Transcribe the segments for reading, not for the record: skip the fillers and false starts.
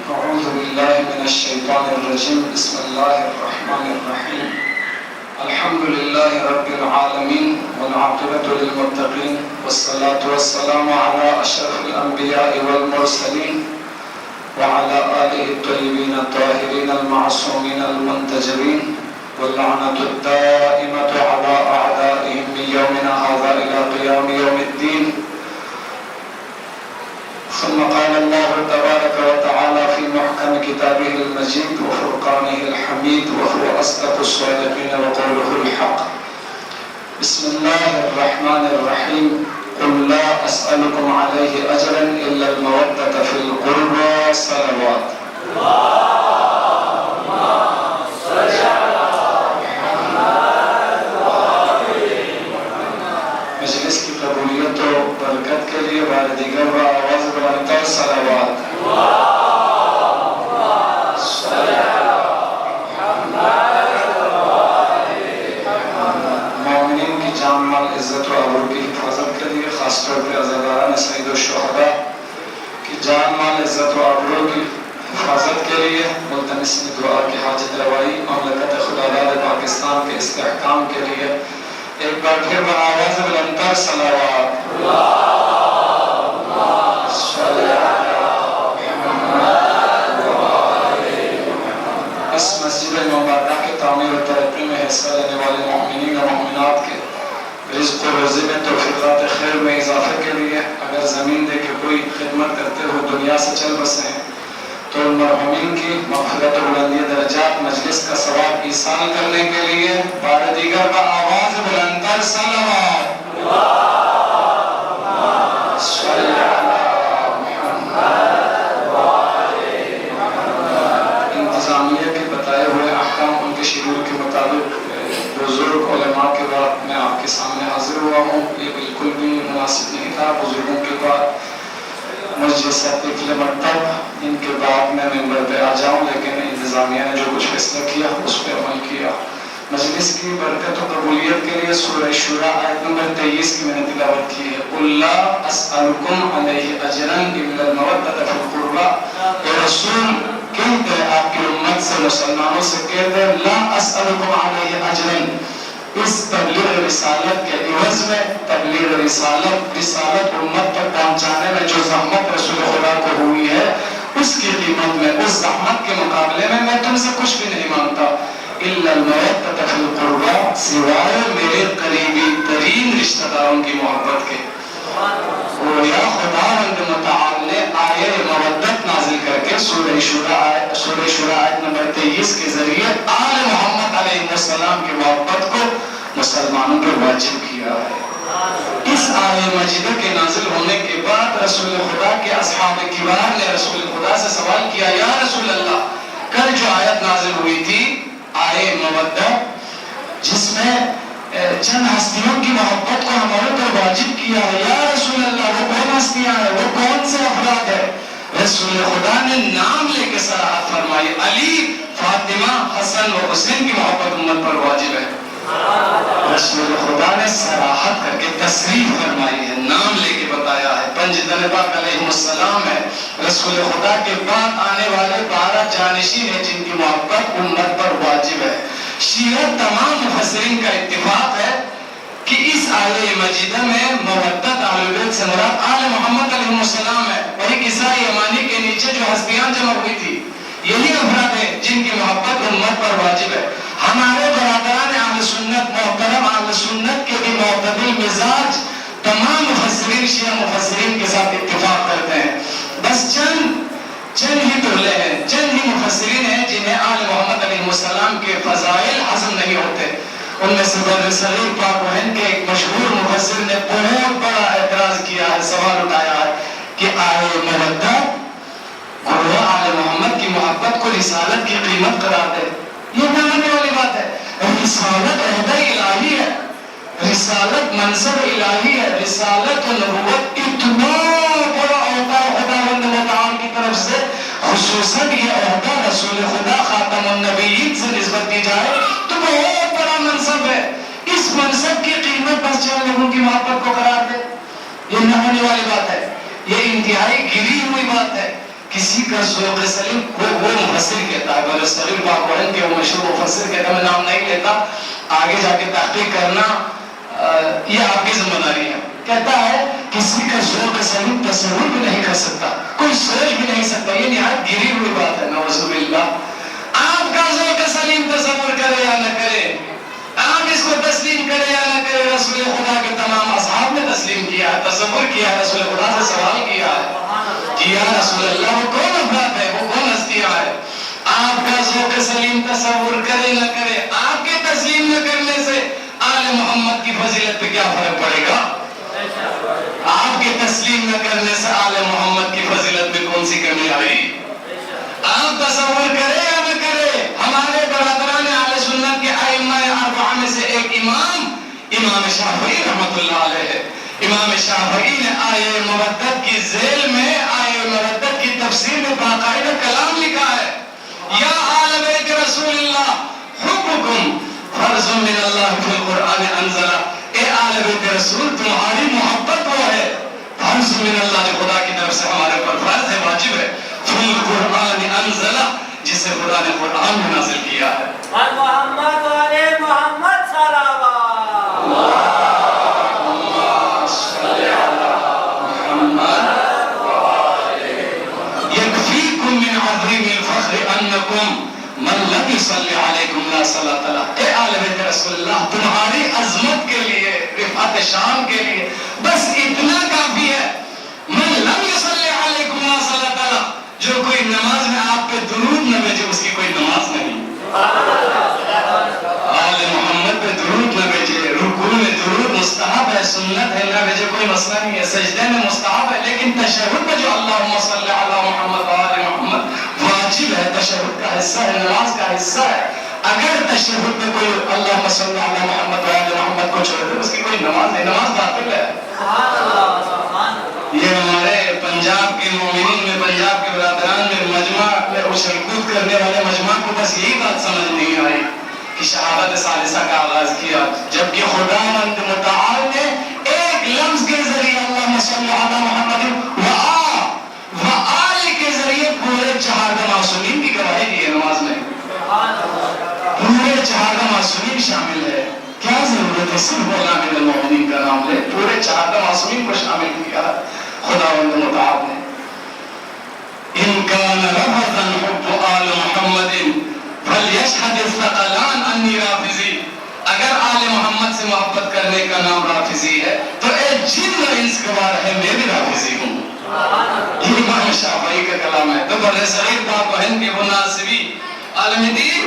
أعوذ بالله من الشيطان الرجيم. بسم الله الرحمن الرحيم. الحمد لله رب العالمين والعاقبة للمتقين والصلاة والسلام على أشرف الأنبياء والمرسلين وعلى آله الطيبين الطاهرين المعصومين المنتجبين واللعنة الدائمة على أعدائهم من يومنا هذا إلى قيام يوم الدين. ثم قال الله تبارك وتعالى في محكم كتابه المجيد وفرقانه الحميد وهو أصدق الصادقين وقوله الحق. بسم الله الرحمن الرحيم. قل لا أسألكم عليه أجرا إلا المودة في القربى. صلوات. مجلس کی قبولیت و برکت کے لیے بار دیگر با آواز بلند تر صلوات. مومنین کی جان مال عزت و آبرو کی حفاظت کے لیے خاص طور پر عزاداران سعید الشہداء کی جان مال عزت و آبرو کی حفاظت کے لیے ملتمس دعا کی حاجت روائی مملکت خداداد پاکستان کے استحکام کے لیے ایک بار پھر بآواز بلند تر صلوات. اس مسجد مبارکہ کے تعمیر و ترقی میں حصہ لینے والے مومنین و مومنات کے رزق و روزی میں توفیقات خیر میں اضافے کے لیے اگر زمین دے کے کوئی خدمت کرتے ہوئے دنیا سے چل بسے ہیں تو مرحومین کی مغفرت و بلندی درجات مجلس کا ثواب ایصال کرنے کے لیے بار دیگر با آواز بلند تر صلوات. انتظامیہ کے بتائے ہوئے احکام ان کے شیڈول کے مطابق بزرگ علماء کے بعد میں آپ کے سامنے حاضر ہوا ہوں. یہ بالکل بھی مناسب نہیں تھا. بزرگوں کے بعد مجھ جیسا طفل مرتب ان کے بعد میں ممبر پہ آ جاؤں، لیکن انتظامیہ نے جو کچھ فیصلہ کیا اس پہ عمل کیا. مجلس کی برکت و قبولیت کے لیے سورہ شورى آیت نمبر 23 کی میں نے تلاوت کی ہے. قل لا اسألکم علیہ اجرا الا المودۃ فی القربى. اے رسول کہتے ہیں آپ کی امت سے، مسلمانوں سے کہتے ہیں لا اسألکم علیہ اجرا، اس تبلیغ رسالت کے عوض میں تبلیغ رسالت امت تک پہنچانے میں جو زحمت رسول خدا کو ہوئی ہے اس کی قیمت میں، اس زحمت کے مقابلے میں تم سے کچھ بھی نہیں مانگتا. الا المودۃ فی القربى، سوائے میرے قریبی ترین رشتہ داروں کی محبت کے. یا خداوند متعال نے آیہ مودت نازل کر کے سورہ شورى آیت نمبر 23 کے ذریعے آل محمد علیہ السلام کی محبت کو مسلمانوں پر واجب کیا ہے. اس آیہ مجیدہ کے نازل ہونے کے بعد رسول خدا کے اصحاب کبار نے رسول خدا سے سوال کیا، یا رسول اللہ کل جو آیت نازل ہوئی تھی آیہ مودت جس میں چند ہستیوں کی محبت کو ہمارے پر واجب کیا ہے، یا رسول اللہ وہ کون ہستیاں ہیں، وہ کون سے افراد ہیں؟ رسول خدا نے نام لے کے صراحت فرمائی، علی، فاطمہ، حسن و حسین کی محبت امت پر واجب ہے. رسول خدا نے صراحت کر کے تصریح فرمائی ہے، نام لے کے بتایا ہے. پنجتن پاک علیہ السلام ہے رسول خدا کے بعد آنے والے 12 جانشین ہیں جن کی محبت امت پر واجب ہے. شیعہ تمام مفسرین کا اتفاق ہے کہ اس آیہ مجیدہ میں مودت اہل بیت سے مراد آل محمد علیہ السلام ہے. وہی قصہ یمانی کے نیچے جو ہستیاں جمع ہوئی تھی یہی افراد ہیں جن کی محبت امت پر واجب ہے. ہمارے برادران اہل سنت، محترم اہل سنت کے بھی معتدل مزاج تمام مفسرین شیعہ مفسرین کے ساتھ اتفاق کرتے ہیں. بس چند ہی ٹولے ہیں، چند ہی مفسرین ہیں جنہیں آل محمد علیہ السلام کے فضائل ہضم نہیں ہوتے. ان میں سے بدر صغیر پاک و ہند کے ایک مشہور مفسر نے بہت بڑا اعتراض کیا ہے، سوال اٹھایا ہے کہ آیہ مودت گروہ آل محمد کی محبت کو رسالت کی قیمت قرار دے. یہ ماننے والی بات ہے. رسالت عہدہ الہی ہے، رسالت منصب الہی ہے. رسالت و نبوت اتنا بڑا عہدہ خداوند متعال کی طرف سے، خصوصاً یہ عہدہ رسول خدا خاتم النبیین سے نسبت دی جائے تو بہت بڑا منصب ہے. اس منصب کی قیمت بس چند لوگوں کی محبت کو قرار دے، یہ نہ ہونے والی بات ہے. یہ انتہائی گری ہوئی بات ہے. کسی کا کا ذوق سلیم وہ مفسر کہتا ہے، بر صغیر باقورن کے وہ مشہور مفسر کہتا ہے، میں نام نہیں لیتا، آگے جا کے تحقیق کرنا یہ آپ کی ذمہ داری ہے. کہتا ہے کسی کا ذوق سلیم تصور بھی نہیں کر سکتا، کوئی سوچ بھی نہیں سکتا، یہ نہایت گری ہوئی بات ہے. نعوذ باللہ. آپ کا ذوق سلیم تصور کرے یا نہ کرے، آپ اس کو تسلیم کرے یا نہ کرے، رسول خدا کے تمام اصحاب نے تسلیم کیا ہے، تصور کیا ہے، رسول خدا سے سوال کیا ہے کہ یا رسول اللہ وہ کون افراد ہے، وہ کون ہستیاں ہے. آپ کا ذوق سلیم تصور کرے نہ کرے، آپ کے تسلیم نہ کرنے سے آل محمد کی فضیلت پہ کیا فرق پڑے گا؟ آپ کے تسلیم نہ کرنے سے آل محمد کی فضیلت میں کون سی کمی آئی؟ آپ تصور کرے یا نہ کرے، ہمارے برادران اہل سنت کے ائمہ اربعہ میں سے ایک امام شافعی رحمۃ اللہ علیہ، امام شافعی نے آیہ مودت کی ذیل میں آیہ مودت کی تفسیر میں باقاعدہ کلام لکھا ہے، یا آل بیت رسول اللہ حبکم فرض من اللہ فی القرآن انزلہ. اے آل بیت رسول تمہاری محبت وہ ہے، فرض من اللہ جو خدا کی طرف سے ہمارے پر فرض ہے، واجب ہے، فی القرآن انزلہ جسے خدا نے قرآن میں نازل کیا ہے. محمد والے محمد صلوات یکفیکم من عظیم الفخر انکم من لم یصلی علیکم لا صلاۃ لہ. اے آل بیت رسول اللہ تمہاری عظمت کے لیے، رفعت شان کے لیے بس اتنا کافی ہے، من لم یصلی علیکم لا صلاۃ لہ، جو کوئی نماز میں آپ پہ درود نہ بھیجے اس کی کوئی نماز نہیں. آل محمد پہ درود نہ بھیجے، رکوع میں درود مستحب ہے، سنت ہے، نہ بھیجے کوئی مسئلہ نہیں ہے، سجدے میں مستحب ہے، لیکن تشہد میں جو اللہم صلی علی محمد وآل محمد واجب ہے، تشہد کا حصہ ہے، نماز کا حصہ ہے. اگر تشہد میں کوئی اللہم صلی علی محمد وآل محمد کو چھوڑ دے اس کی کوئی نماز نہیں، نماز باطل ہے. یہ ہمارے پنجاب کے مومنین میں، پنجاب کے برادران میں مجمع میں اچھل کود کرنے والے مجمع کو بس یہی بات سمجھ نہیں آئی کہ شہادت ثالثہ کا آغاز کیا، جبکہ خداوند متعال نے ایک لفظ کے ذریعے اللہم صلی علی محمد وآل کے ذریعے پورے چہارہ معصومین کی گواہی دی ہے. نماز میں پورے چہارہ معصومین شامل ہے، کیا ضرورت ہے صرف مولا من المؤمنین کا نام لے، پورے چہارہ معصومین کو شامل کیا خداوند متعال نے. ان کان رفضا حب آل محمد فلیشہد الثقلان انی رافضی. اگر آل محمد سے محبت کرنے کا نام رافضی ہے تو اے جن و انس گوار ہے میں بھی رافضی ہوں. یہ امام شافعی کا کلام ہے. تو بر صغیر باپ بہن کے وہ ناصبی عالم دین،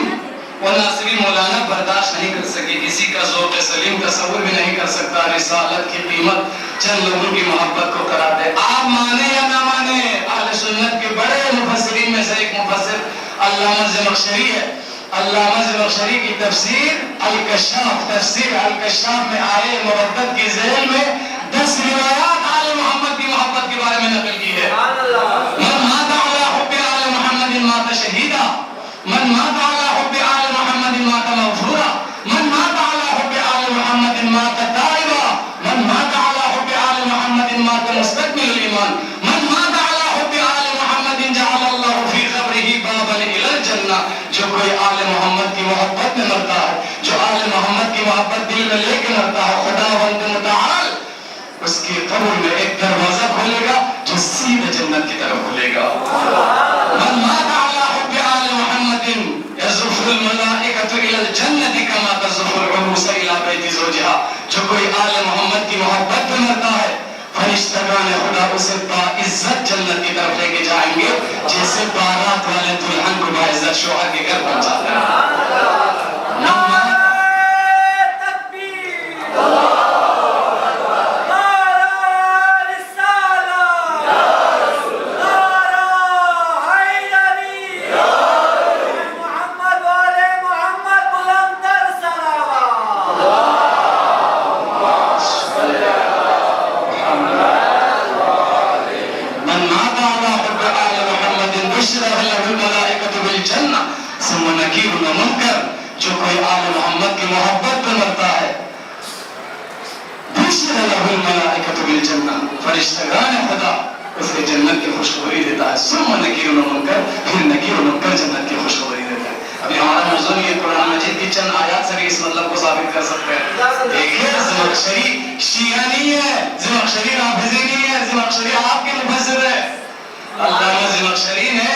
وہ ناصبی مولانا برداشت نہیں کر سکے، کسی کا ذوق سلیم تصور بھی نہیں کر سکتا رسالت کی قیمت چند لوگوں کی محبت کو کرا دے. آپ مانے یا نہ مانے، اہل سنت کے بڑے مفسرین میں سے ایک مفسر علامہ زمخشری ہے. علامہ زمخشری کی تفسیر الکشاف، تفسیر الکشاف میں آئے مودت کی ذیل میں 10 روایات آل محمد کی محبت کے بارے میں نقل کی ہے. من مات علی حب آل محمد مات شہیدا، من مات علی حب آل محمد مات مغفورا، من مات علی حب آل محمد مات تائبا، من مات علی حب آل محمد مات مستکمل الایمان، من مات علی حب آل محمد جعل اللہ فی قبرہ بابا الی الجنہ. جو کوئی آل محمد کی محبت میں مرتا ہے، جو آل محمد کی محبت دل میں لے کے مرتا ہے، خداوند متعال اس کی قبر میں ایک دروازہ کھولے گا جو سیدھے جنت کی طرف کھلے گا. من مات علی حب آل محمد یزف الملائکۃ الی الجنۃ کما تزف العروس الی بیت زوجہا. جو کوئی آل محمد کی محبت میں مرتا ہے فرشتگان خدا اسے باعزت جنت کی طرف لے کے جائیں گے، جیسے بارات والے دلہن کو باعزت شوہر کے گھر پہنچاتے ہیں. جو کوئی آل محمد کی محبت پر مرتا ہے بشر لہ الملائکۃ بالجنہ، فرشتگان خدا اسے جنت کی خوشخبری دیتا ہے. ثم نکیر ثابت کر سکتے ہیں؟ دیکھیں زمخشری شیعہ نہیں ہے، زمخشری رافضی نہیں ہے، زمخشری آپ کے مفسر ہے۔ علامہ زمخشری نے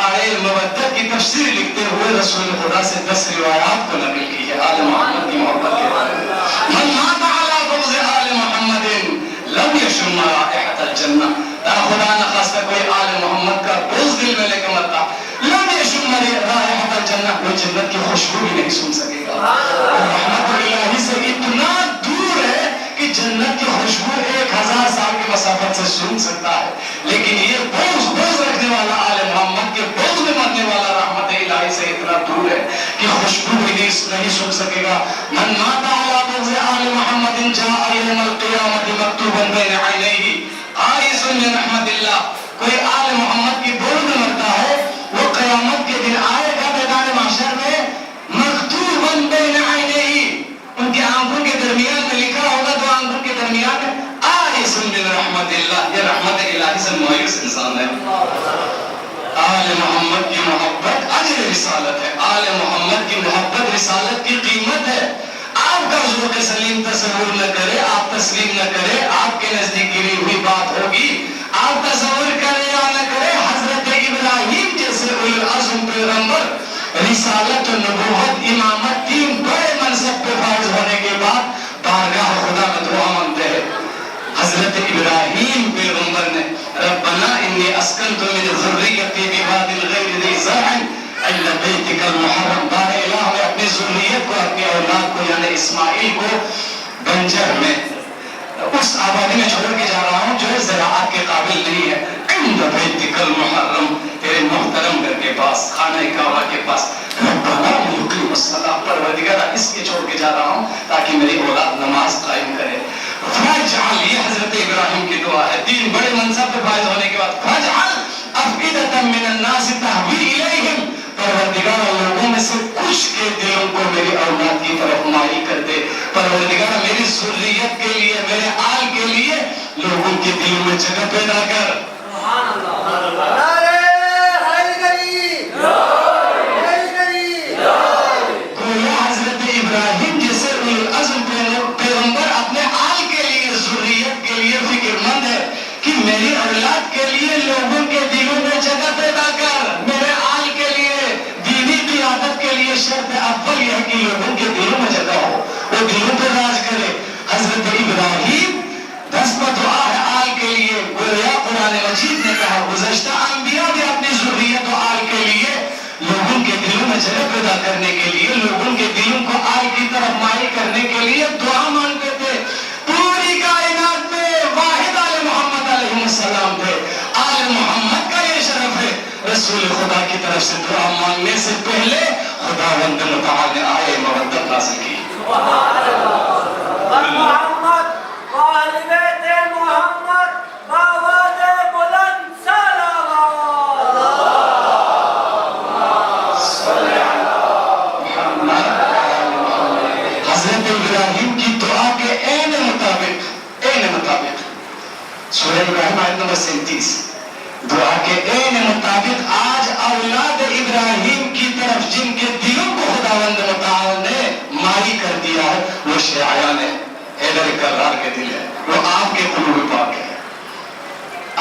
آئے مودت کی تفسیر لکھتے ہوئے رسول خدا سے 10 روایات کو نقل کی ہے آل محمد کی محبت کے بارے میں۔ من مات علی بغض آل محمد لم یشم رائحۃ الجنہ، خدا نہ خواستہ کوئی آل محمد کا بغض دل میں لے کے مرتا لم یشم رائحۃ الجنہ، وہ جنت کی خوشبو بھی نہیں سن سکے گا۔ رحمت الہی سے اتنا دور ہے کہ جنت کی خوشبو 1000 سال کی مسافت سے سن سکتا ہے، لیکن یہ بغض رکھنے والا آل محمد کے بغض میں مرنے والا رحمت الہی سے اتنا دور ہے کہ خوشبو بھی نہیں سن سکے گا۔ من مات علی بغض آل محمد جاء یوم القیامۃ مکتوبا بین عینیہ آئس من رحمت اللہ، کوئی آل محمد کی بغض میں مرتا ہے وہ قیامت کے دن آئے گا میدان محشر میں مکتوبا بین عینیہ، ان کی آنکھوں کے درمیان میں لکھا ہوگا، دو آنکھوں کے درمیان میں آئس من رحمت اللہ، یہ رحمت الہی سے مایوس انسان ہے۔ آل محمد کی محبت اجر رسالت ہے، آل محمد کی محبت رسالت کی قیمت ہے۔ آپ کا ذوق سلیم تصور نہ کرے، آپ تسلیم نہ کرے، آپ کے نزدیک گری ہوئی بات ہوگی، آپ تصور کرے یا نہ کرے، حضرت ابراہیم جیسے اولو العزم پیغمبر رسالت و نبوت امامت تین بڑے منصب پہ فائز ہونے کے بعد بارگاہ خدا میں دعا مانگتے ہیں۔ حضرت ابراہیم پیغمبر نے ربنا انی اسکنت من ذریتی بواد غیر ذی زرع عند بیتک المحرم، بار الہ میں اپنی ذریت کو، اپنی اولاد کو یعنی اسماعیل کو بنجر میں اس آبادی میں چھوڑ کے جا رہا ہوں جو زراعت کے قابل نہیں ہے، عند بیتک المحرم، تیرے محترم گھر کے پاس، خانہ کعبہ کے پاس، ربنا لیقیموا الصلاۃ، پروردگارا اس کے چھوڑ کے جا رہا ہوں تاکہ میری اولاد نماز قائم کرے۔ فاجعل، یہ حضرت ابراہیم کی دعا ہے، تین بڑے منصب پہ فائز ہونے کے بعد، فاجعل افئدۃ من الناس تہوی الیہم، پروردگار لوگوں میں سے کچھ کے دلوں کو میری اولاد کی طرف مائل کر دے، پروردگار میری ذریت کے لیے، میرے آل کے لیے لوگوں کے دلوں میں جگہ پیدا کر۔ سبحان اللہ، نعرہ حیدری، گویا حضرت ابراہیم جیسے اولو العزم پیغمبر اپنے آل کے لیے، ذریت کے لیے فکر مند ہے کہ میری اولاد کے لیے لوگوں کے دلوں میں جگہ پیدا کر، میرے آل کے لیے دینی قیادت کے لیے شرط اول یہ ہے کہ لوگوں کے دلوں میں جگہ ہو، وہ دلوں پہ راج کرے۔ حضرت ابراہیم دست دعا ہے آل کے لیے، گویا قرآن مجید نے کہا گزشتہ انبیاء بھی اپنی ذریت و آل کے لیے لوگوں کے دلوں میں جگہ پیدا کرنے کے لیے، لوگوں کے دلوں کو آل کی طرف مائل کرنے کے لیے دعا مانگتے تھے۔ پوری کائنات میں واحد آل محمد علیہ السلام تھے، آل محمد کا یہ شرف ہے، رسول خدا کی طرف سے دعا مانگنے سے پہلے خداوند متعال نے آئے مودت نازل کی۔ محمد وآل بیت محمد بآواز بلند صلوات۔ حضرت ابراہیم کی دعا کے عین مطابق سورہ ابراہیم آیت نمبر 37، دعا کے عین مطابق آج اولاد ابراہیم کی طرف جن کے دلوں کو خداوند متعال نے مائی کر دیا ہے وہ شیعیان ہے، حیدر کرار کے دل ہے، وہ آپ کے قلوب پاک ہے۔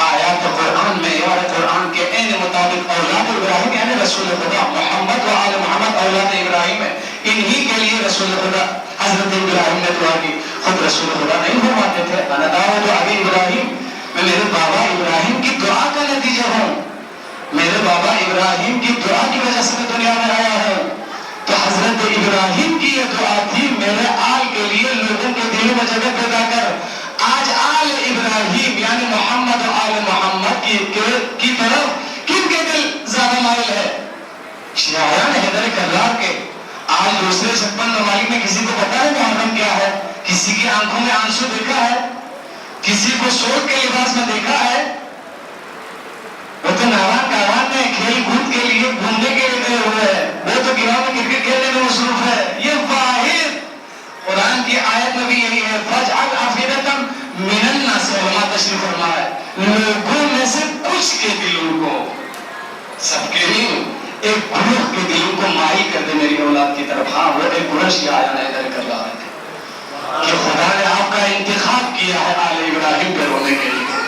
آیات قرآن میں یا قرآن کے عین مطابق اولاد ابراہیم یعنی رسول خدا محمد و آل محمد اولاد ابراہیم ہے، انہی کے لیے رسول خدا حضرت ابراہیم نے دعا کی۔ خود رسول خدا نہیں فرماتے تھے انا دعوت ابی ابراہیم، میں میرے بابا ابراہیم کی دعا کا نتیجہ ہوں، میرے بابا ابراہیم کی دعا کی وجہ سے میں دنیا میں آیا ہوں۔ تو حضرت ابراہیم کی یہ دعا تھی میرے آل کے لیے لوگوں کے دلوں میں جگہ پیدا کر۔ آج آل ابراہیم یعنی محمد و آل محمد کی طرف کن کے دل زیادہ مائل ہے؟ شیعیان حیدر کرار کے۔ آج دوسرے 56 ممالک میں کسی کو پتا ہے محرم کیا ہے؟ کسی کی آنکھوں میں آنسو دیکھا ہے؟ کسی کو سوگ کے لباس میں دیکھا ہے؟ وہ تو نوان کاروان میں کھیل کود کے لیے گھومنے کے لیے گئے ہوئے ہیں، وہ تو گراؤنڈ میں کرکٹ کھیلنے میں مصروف ہے۔ یہ واحد قرآن کی آیت میں بھی یہی ہے، فَاجْعَلْ أَفْئِدَةً مِّنَ النَّاسِ، علماء تشریف فرما ہے لوگوں میں سے کچھ کے دلوں کو، سب کے نہیں، ایک گروہ کے دلوں کو مائل کر دے میری اولاد کی طرف. ہاں وہ ایک قریشی آیا نہ ادھر کر رہا ہے کہ خدا نے آپ کا انتخاب کیا ہے آل ابراہیم پہ رونے کے لیے,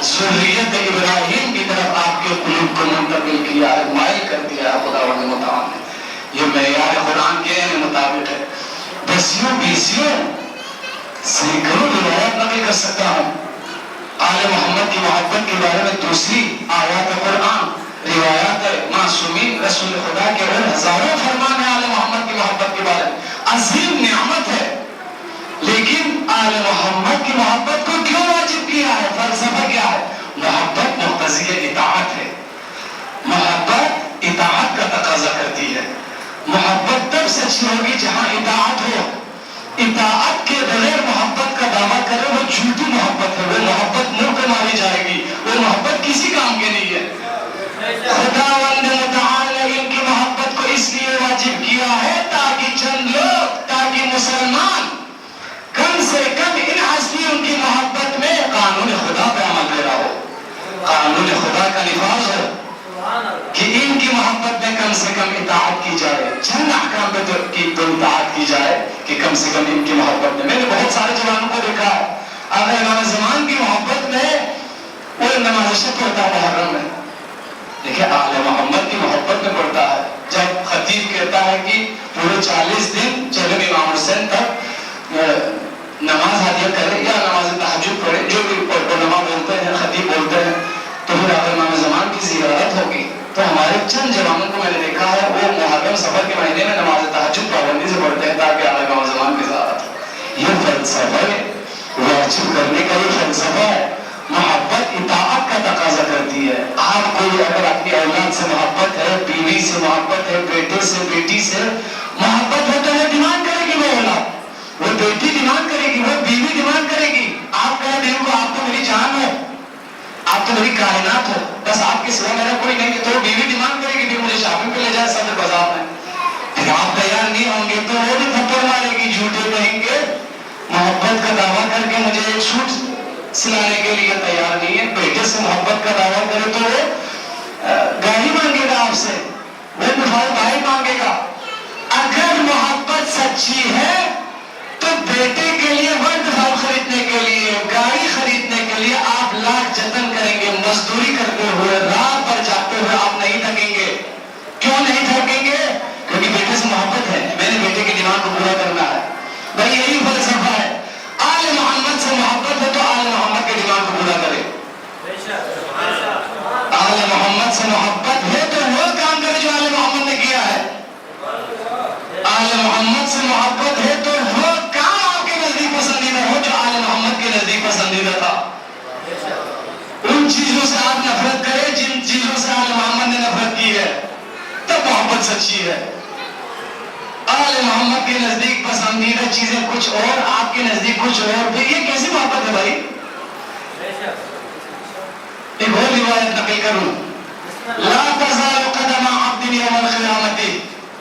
ذریت ابراہیم کی طرف آپ کے قلوب کو منتقل کیا ہے, مائل کر دیا ہے خداوند متعال نے. یہ معیار قرآن کے مطابق ہے. دسیوں بیسیوں سینکڑوں روایات نقل کر سکتا ہوں آل محمد کی محبت کے بارے میں. دوسری آیات قرآن, روایات معصومین رسول خدا کے اور ہزاروں فرمان ہے آل محمد کی محبت کے بارے میں. عظیم نعمت ہے, لیکن آل محمد کی محبت کو کیوں واجب کیا ہے؟ فلسفہ کیا ہے؟ محبت مقتضی اطاعت ہے. محبت اطاعت کا تقاضا کرتی ہے. محبت تب سچی ہوگی جہاں اطاعت ہو. اطاعت کے بغیر محبت کا دعویٰ کرے وہ جھوٹی محبت ہے, وہ محبت منہ پہ ماری جائے گی, وہ محبت کسی کام کی نہیں ہے. خداوند متعال نے ان کی محبت کو اس لیے واجب کیا ہے تاکہ چند لوگ, تاکہ مسلمان کم سے کم ان ہستیوں کی محبت میں قانون خدا پہ عمل کرا ہو, قانون خدا کا نفاذ ہو, کہ ان کی محبت میں کم سے کم اطاعت کی جائے. چند احکام پہ تو اطاعت کی جائے کہ کم سے کم ان کی محبت میں. میں نے بہت سارے جوانوں کو دیکھا ہے اگر امام زمان کی محبت میں وہ نماز شب پڑھتا ہے محرم میں, دیکھیں آل محمد کی محبت میں پڑھتا ہے. جب خطیب کہتا ہے کہ پورے 40 دن چلے امام حسین تک نماز حاضر کرے یا نماز تہجد پڑھے, جو بھی علماء بولتے ہیں, خطیب بولتے ہیں, تو پھر اگر امام زمان کی زیارت ہوگی. تو ہمارے چند جوانوں کو میں نے دیکھا ہے وہ محرم سفر کے مہینے میں نماز تہجد پابندی سے پڑھتے ہیں تاکہ آل امام زمان کی زیارت ہو. یہ فلسفہ ہے, واجب کرنے کا یہ فلسفہ ہے. محبت اطاعت کا تقاضا کرتی ہے. آپ کو اگر اپنی اولاد سے محبت ہے, بیوی سے محبت ہے, بیٹے سے, بیٹی سے محبت ہے تو وہ ڈیمانڈ کرے گی, وہ اولاد, وہ بیٹی ڈیمانڈ کرے گی, وہ بیوی ڈیمانڈ کرے گی. آپ کہہ دیں کو آپ تو میری جان ہو, آپ تو میری کائنات ہو, بس آپ کے سوا میرا کوئی نہیں, تو بیوی ڈیمانڈ کرے گی پھر مجھے شاپنگ پہ لے جائے صدر بازار میں. پھر آپ تیار نہیں ہوں گے تو وہ بھی تھپڑ مارے گی, جھوٹے کہیں گے, محبت کا دعویٰ کر کے مجھے ایک سوٹ سلانے کے لیے تیار نہیں ہے. بیٹے سے محبت کا دعویٰ کرے تو وہ گاڑی مانگے گا آپ سے, وہ بھائی مانگے گا. اگر محبت سچی ہے تو بیٹے کے لیے ورد فال خریدنے کے لیے, گاڑی خریدنے کے لیے آپ لاکھ جتن کریں گے. مزدوری کرتے ہوئے, رات پر جاگتے ہوئے آپ نہیں تھکیں گے. کیوں نہیں تھکیں گے؟ کیونکہ بیٹے سے محبت ہے, میں نے بیٹے کی ڈیمانڈ کو پورا کرنا ہے. بھائی یہی فلسفہ ہے. آل محمد سے محبت ہے تو آل محمد کی ڈیمانڈ کو پورا کرے. آل محمد سے محبت ہے تو وہ کام کرے جو آل محمد نے کیا ہے. آل محمد سے محبت ہے تو وہ کام آپ کے نزدیک پسندیدہ ہو جو آل محمد کے نزدیک پسندیدہ تھا. ان چیزوں سے آپ نفرت کریں جن چیزوں سے آل محمد نے نفرت کی ہے, تب محبت سچی ہے. آل محمد کے نزدیک پسندیدہ چیزیں کچھ اور, آپ کے نزدیک کچھ اور, پھر یہ کیسی محبت ہے بھائی؟ ایک اور روایت نقل کروں, لا تزال قدم عبد یوم القیامت,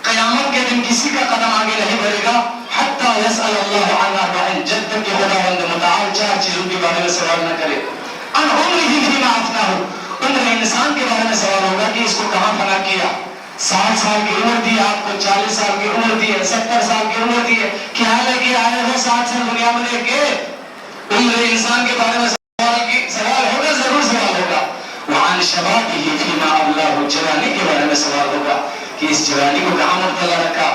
قیامت کے دن کسی کا قدم آگے نہیں بڑھے گا حتی یسأل اللہ عن اربع, جب تک کہ خداوند متعال 4 چیزوں کے بارے میں سوال نہ کرے. ان عمرہ فیما افناہ, عمر انسان کے بارے میں سوال ہوگا کہ اس کو کہاں فنا کیا. 60 سال کی عمر دی آپ کو, 40 سال کی عمر دی ہے, 70 سال کی عمر دی ہے, کیا لے کے آئے ہو 60 سال دنیا میں لے کے. عمر انسان کے بارے میں سوال ہوگا, ضرور سوال ہوگا. وعن شبابہ فیما ابلاہ, جوانی کے بارے میں سوال ہوگا کہ اس جوانی کو کہاں مبتلا رکھا.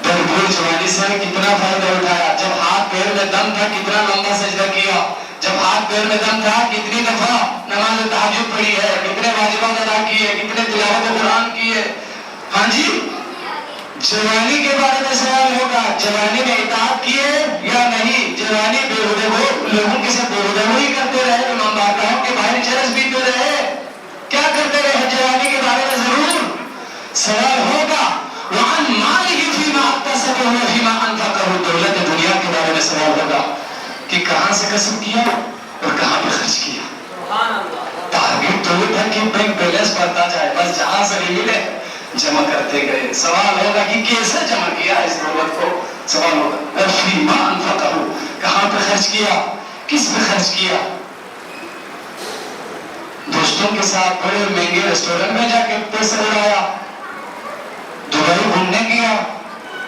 بھرپور جوانی سے کتنا فائدہ اٹھایا, جب ہاتھ پیر میں دم تھا کتنا لمبا سجدہ کیا, جب ہاتھ پیر میں دم تھا کتنی دفعہ نماز تہجد پڑھی ہے, کتنے واجبات ادا کیے, کتنے تلاوت قرآن کیے. ہاں جی, جوانی کے بارے میں سوال ہوگا. جوانی میں اطاعت کیے یا نہیں. جوانی بےہودے ہو, لوگوں کے ساتھ بےہودہ ہوئی کرتے رہے, امام باقاؤں کے باہر چرس پیتے رہے, کیا کرتے رہے. جوانی کے بارے میں ضرور سوال ہوگا. وعن مالہ فیما اکتسبہ فیما انفقہ, دولت دنیا کے بارے میں سوال ہوگا کہ کہاں سے کسب کیا اور کہاں پہ خرچ کیا. ٹارگیٹ تو یہ تھا کہ بینک بیلنس بڑھتا جائے, بس جہاں سے بھی ملے جمع کرتے گئے. سوال ہوگا کہ کیسے جمع کیا اس دولت کو. سوال ہوگا فیما انفقہ, کہاں پہ خرچ کیا, کس پہ خرچ کیا. دوستوں کے ساتھ بڑے مہنگے ریسٹورنٹ میں جا کے پیسے اڑایا,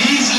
30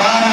12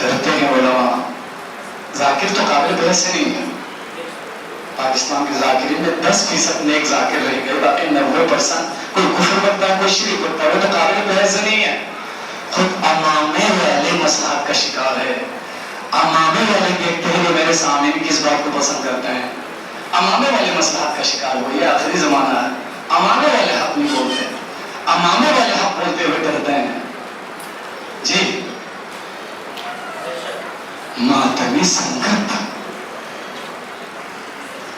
ڈرتے ہیں علماء. ذاکر تو قابل بحث نہیں ہے. پاکستان کے ذاکرین میں 10% نیک ذاکر رہ گئے, باقی 90% کوئی کفر کرتا ہے, کوئی شرک کرتا ہے, وہ تو قابل بحث نہیں ہے. خود امامے والے مصلحت کا شکار ہے. امامے والے دیکھتے ہیں کہ میرے سامنے بھی کس بات کو پسند کرتے ہیں. امامے والے مصلحت کا شکار ہوئے. یہ آخری زمانہ ہے. امامے والے حق نہیں بولتے, امامے والے حق بولتے ہوئے ڈرتے ہیں. جی ماتمی سنگت,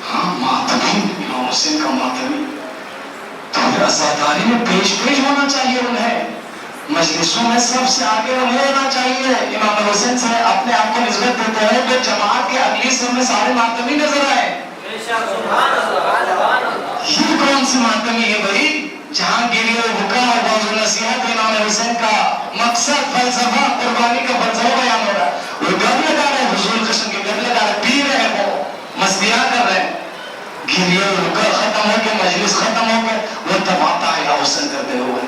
ہاں ماتمی, امام حسین کا ماتمی تو عزاداری میں پیش ہونا چاہیے. انہیں مجلسوں میں سب سے آگے انہیں ہونا چاہیے. امام حسین سے اپنے آپ کو نسبت دیتے ہیں کہ جماعت کے اگلی سب میں سارے ماتمی نظر آئے. یہ کون سی ماتمی ہے بھائی جہاں گیری و بکا اور باز و نصیحت امام حسین کا مقصد فلسفہ قربانی کا فلسفہ بیان ہو رہا ہے. وہ گھر لگا رہے ہیں, حضور قسم کے گھر لگا رہے, پی رہے ہیں, وہ مستیاں کر رہے ہیں. گیری و بکا ختم ہو کے, مجلس ختم ہو کے, وہ تماتا ہے حسین کرتے ہوئے.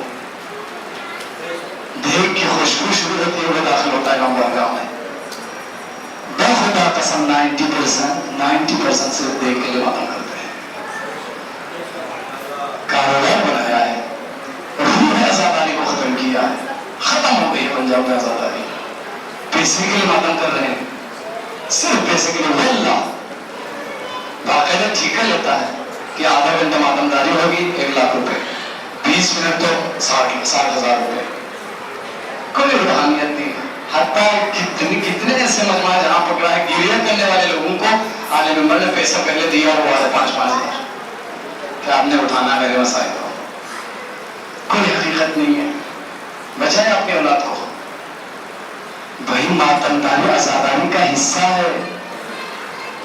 دیکھ کے خوشبو شروع ہوتی ہوئے داخل ہوتا ہے امام بارگاہ میں. بخدا قسم 90% صرف دیکھ کے لبادہ کرتے ہیں. کاروبار بنایا ہے, روح آزاداری کو ختم کیا ہے. ختم ہو گئی پنجاب میں آزاداری. پیسے کے لیے ماتم کر رہے ہیں, صرف پیسے کے لیے. واللہ باقاعدہ ٹھیکہ لیتا ہے کہ آدھا گھنٹہ ماتمداری ہوگی 1 لاکھ روپے, 20 منٹ تو 60,000 روپے. کوئی روحانیت نہیں ہے. حتیٰ کتنے ایسے مجموعہ جہاں پکڑا ہے گیریت کرنے والے لوگوں کو عالم ممبر نے پیسہ پہلے دیا ہوا ہے 5,000 کہ آپ نے اٹھانا میرے مسائل کو. کوئی حقیقت نہیں ہے. بچائیں اپنی اولاد کو. بھائی ماتمداری عزاداری کا حصہ ہے.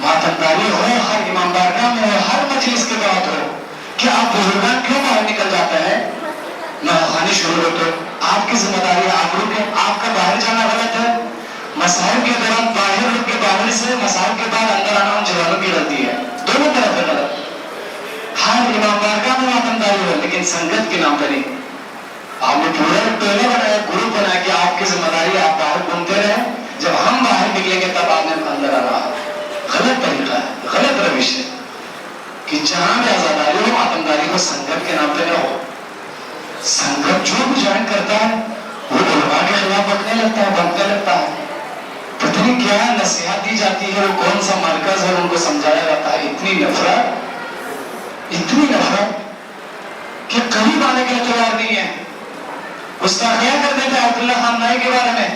ماتمداری ہو ہر امام بارگاہ میں ہو, ہر مجلس کے بعد ہو. کہ آپ بزرگان کیوں باہر نکل جاتے ہیں نواخانی شروع ہو تو آپ کی ذمہ داری آپ رکیں. آپ کا باہر جانا غلط ہے. مسائل کے دوران باہر رک کے باہر سے مسائل کے بعد اندر آنا ان جوانوں کی غلطی ہے. دونوں طرف ہے غلط. ہر امام بارگاہ میں ماتمداری ہو لیکن سنگت کے نام پر نہیں. آپ نے پورا ٹولہ بنایا, گروپ بنایا کہ آپ کی ذمہ داری آپ باہر گھومتے رہیں, جب ہم باہر نکلیں گے تب آپ نے اندر آنا. غلط طریقہ ہے, غلط روش ہے. کہ جہاں بھی آزاداری ہو ماتمداری ہو سنگت کے نام پہ نہ ہو. سنگت جو بھی جوائن کرتا ہے وہ علماء کے خلاف بکنے لگتا ہے, بننے لگتا ہے. پتہ نہیں کیا نصیحت دی جاتی ہے, وہ کون سا مرکز ہے, ان کو سمجھایا جاتا ہے. اتنی نفرت کہ قریب آنے کے لیے تیار نہیں ہے. گستاخیاں کر دیتے ہیں عبداللہ خان نائی کے بارے میں.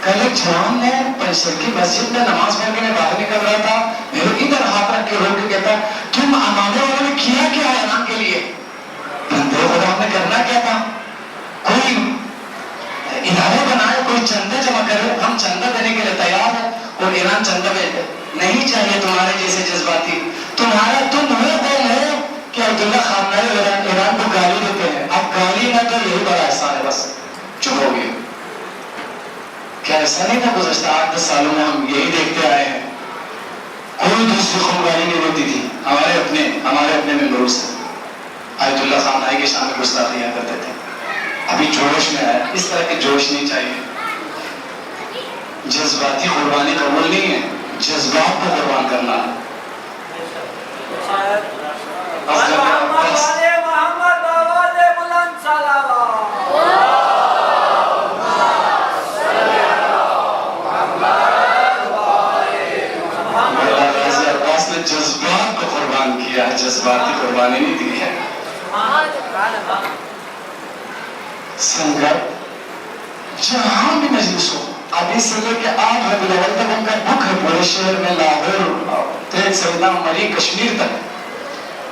کل ایک جوان نے پنشر کی مسجد میں نماز پڑھ کے باہر نکل رہا تھا, میرے ادھر ہاتھ رکھ کے روک کے کہتا تم امامے والوں نے کیا کیا ہے اعلان کے لیے؟ بندے خدا نے کرنا کیا تھا؟ کوئی ادارے بنائے, کوئی چندہ جمع کرے, ہم چندہ دینے کے لیے تیار ہیں. اور ایران چندہ میں نہیں چاہیے تمہارے جیسے جذباتی. تم وہ قوم ہو کہ عبداللہ خان نائی ایران کو گالی دیتے ہیں. اب گالی نہ تو یہی بڑا احسان ہے, بس چپ ہو گئے. کیا ایسا نہیں تھا گزشتہ 8-10 سالوں میں ہم یہی دیکھتے آئے ہیں؟ کوئی دوسری قوم گالی نہیں ہوتی تھی. ہمارے اپنے ممبروں سے آیت اللہ خان نائی کے سامنے گستاخیاں کرتے تھے. ابھی جوش میں آیا. اس طرح کے جوش نہیں چاہیے. جذباتی قربانی قبول نہیں ہے, جذبات کو قربان کرنا ہے. محمد آواز بلند عباس نے جذبات کو قربان کیا ہے, جذباتی قربانی نہیں دی ہے. سنگت جہاں بھی مجلس ہو, ابھی سے لے کے 8 ربیع الاول تک ان کا بک ہے پورے شہر میں, لاہور تیج سیدہ مری کشمیر تک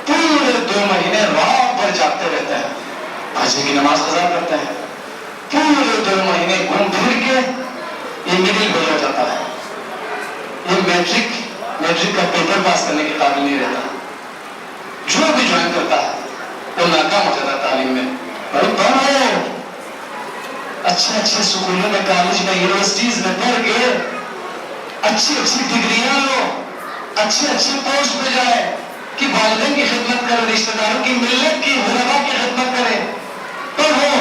پورے 2 مہینے رات بھر جاگتے رہتے ہیں, فجر کی نماز قضا کرتے ہیں. پورے 2 مہینے گھوم پھر کے یہ مڈل ہو جاتا ہے. یہ میٹرک کا پیپر پاس کرنے کے قابل نہیں رہتا. جو بھی جوائن کرتا ہے وہ ناکام ہو جاتا ہے تعلیم میں. بھائی پڑھو, اچھے سکولوں میں, کالج میں, یونیورسٹیز میں پڑھ کے اچھی ڈگریاں لو, اچھے پوسٹ پہ جائے کہ والدین کی خدمت کرے, رشتہ داروں کی, ملت کی, غربا کی خدمت کرے. پڑھو,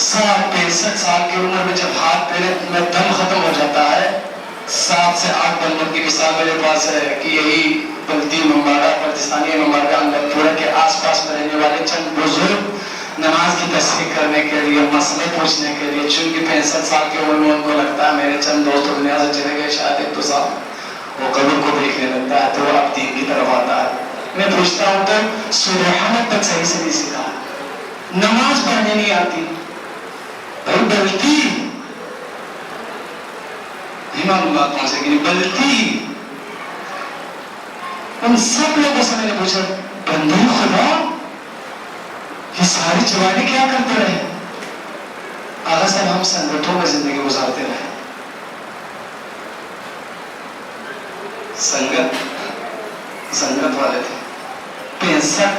7 65 سال کی عمر میں جب ہاتھ پیرے میں دم ختم ہو جاتا ہے، 7 سے 8 بندوں کی مثال میرے پاس ہے کہ یہی بلتی ممبارہ پاکستانی ممبارہ انگلپورہ کے آس پاس میں رہنے والے چند بزرگ نماز کی تصحیح کرنے کے لیے، مسئلے پوچھنے کے لیے، چونکہ 65 سال کی عمر میں ان کو لگتا ہے میرے چند دوست دنیا سے چلے گئے، شاید ایک دو سال وہ قبر کو دیکھنے لگتا ہے تو وہ اب دین کی طرف آتا ہے۔ میں پوچھتا ہوں تو سورہ حمد تک صحیح سے نہیں سیکھا، نماز پڑھنے نہیں آتی، بھائی بلتی نہیں معلوم بات کون سے کہ بلتی۔ ان سب لوگوں سے میں نے پوچھا بندے خدا یہ ساری جوانی کیا کرتے رہے؟ آغا صاحب ہم سنگتوں میں زندگی گزارتے رہے، سنگت والے تھے، 65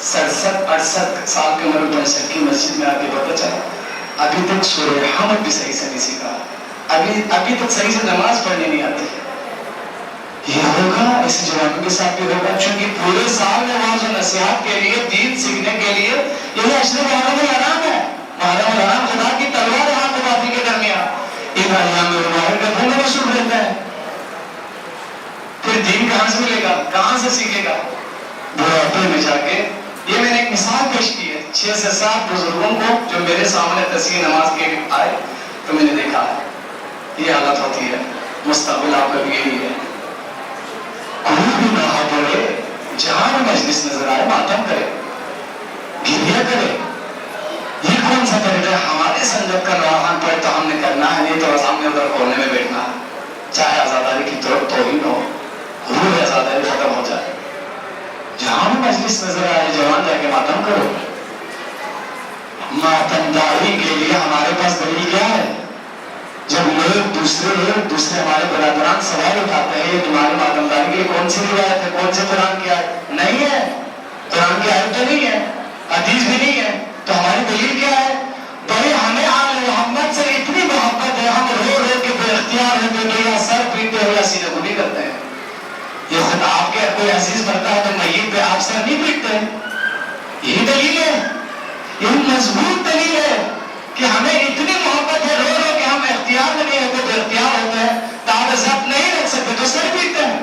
67 68 سال کی عمر میں 65 کی مسجد میں آ کے پتہ چلا ابھی تک سورہ حمد بھی صحیح سے نہیں سیکھا، ابھی تک صحیح سے نماز پڑھنے نہیں آتی۔ یہ ہوگا ایسے جوانوں کے ساتھ بھی ہوگا، چونکہ پورے سال میں واعظ و نصیحت کے لیے، دین سیکھنے کے لیے، یہ اشرف محرم الحرام ہے، محرم الحرام خدا کی تلوار ہے حق و باطل کے درمیان، ان ایام المبارک کا دونوں مشہور رہتا ہے۔ پھر دین کہاں سے ملے گا، کہاں سے سیکھے گا؟ بڑھاپے میں جا کے۔ یہ میں نے ایک مثال پیش کی ہے 6 سے 7 بزرگوں کو جو میرے سامنے تصحیح نماز کے آئے تو میں نے دیکھا ہے یہ حالت ہوتی ہے، مستقبل آپ کا بھی یہی ہے۔ کوئی بھی نہ پڑے، جہاں بھی مجلس نظر آئے ماتم کرے، گریہ کرے، یہ کون سا طریقہ ہے؟ ہمارے سنگت کا نواحان پڑے تو ہم نے کرنا ہے، نہیں تو سامنے ادھر کونے میں بیٹھنا ہے، چاہے آزاداری کی طرف توہین ہو، روح آزاداری ختم ہو جائے۔ جہاں بھی مجلس نظر آئے جوان جا کے ماتم کرو۔ ماتمداری کے لیے ہمارے پاس دلیل کیا ہے؟ جب دوسرے ہمارے برادران سوال اٹھاتے ہیں تمہاری ماتمداری کے لیے کون سی روایت ہے، کون سے قرآن کی آیت؟ نہیں ہے، قرآن کی آیت تو نہیں ہے، حدیث بھی نہیں ہے، تو ہماری دلیل کیا ہے؟ بھائی ہمیں آل محمد سے اتنی محبت ہے، ہم رو رو کے بے اختیار ہوتے تو یا سر پیٹتے ہو یا سینے کو بھی کرتے ہیں۔ یہ خدا آپ کے کوئی عزیز مرتا ہے تو میت پہ آپ سر نہیں پیٹتے، یہی دلیل ہے، یہ مضبوط دلیل ہے کہ ہمیں اتنی محبت ہے، رو رو کہ ہم اختیار میں نہیں ہوتے بے اختیار ہوتے ہیں، داد ضبط نہیں رکھ سکتے تو سر پیٹتے ہیں،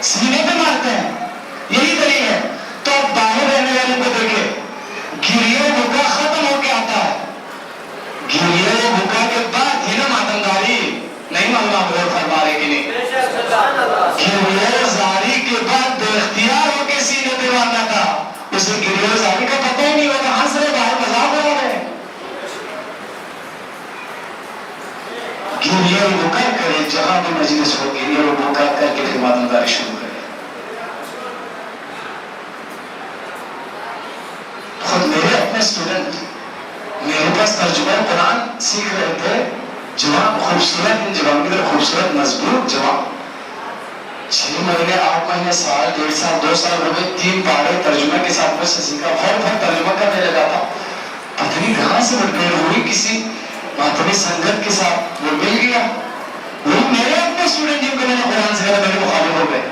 سینے پہ مارتے ہیں، یہی دلیل ہے۔ تو اب باہر رہنے والے کو دیکھیں، گریہ بھوکا ختم ہو کے آتا ہے، گریہ بھوکا کے بعد ہی نا ماتمداری، نہیں معلوم آپ غور فرما رہے کہ نہیں؟ گریہ زاری کے بعد بے اختیار ہو کے سینے پہ مارنا تھا، اسے گریہ زاری کا پتہ ہی نہیں ہوتا، ہنس رہے باہر مذاق ہو رہے ہیں۔ گریہ بھوکا کرے، جہاں بھی مجلس ہو گریہ بھوکا کر کے پھر ماتمداری شروع کرے۔ خود میرے اپنے اسٹوڈنٹ میرے پاس ترجمہ قرآن سیکھ رہے تھے، جوان خوبصورت، ان جوان کی طرح خوبصورت مضبوط جوان، 6 مہینے 8 مہینے سال 1.5 سال 2 سال ہو گئے، 3 پارے ترجمہ کے ساتھ مجھ سے سیکھا، فوراً ترجمہ کرنے لگا تھا، پتہ نہیں کہاں سے مل ہوئی کسی ماتمی سنگت کے ساتھ وہ مل گیا، وہ میرے اپنے اسٹوڈنٹ جن کو میں نے قرآن سے میرے مخالف ہو گئے،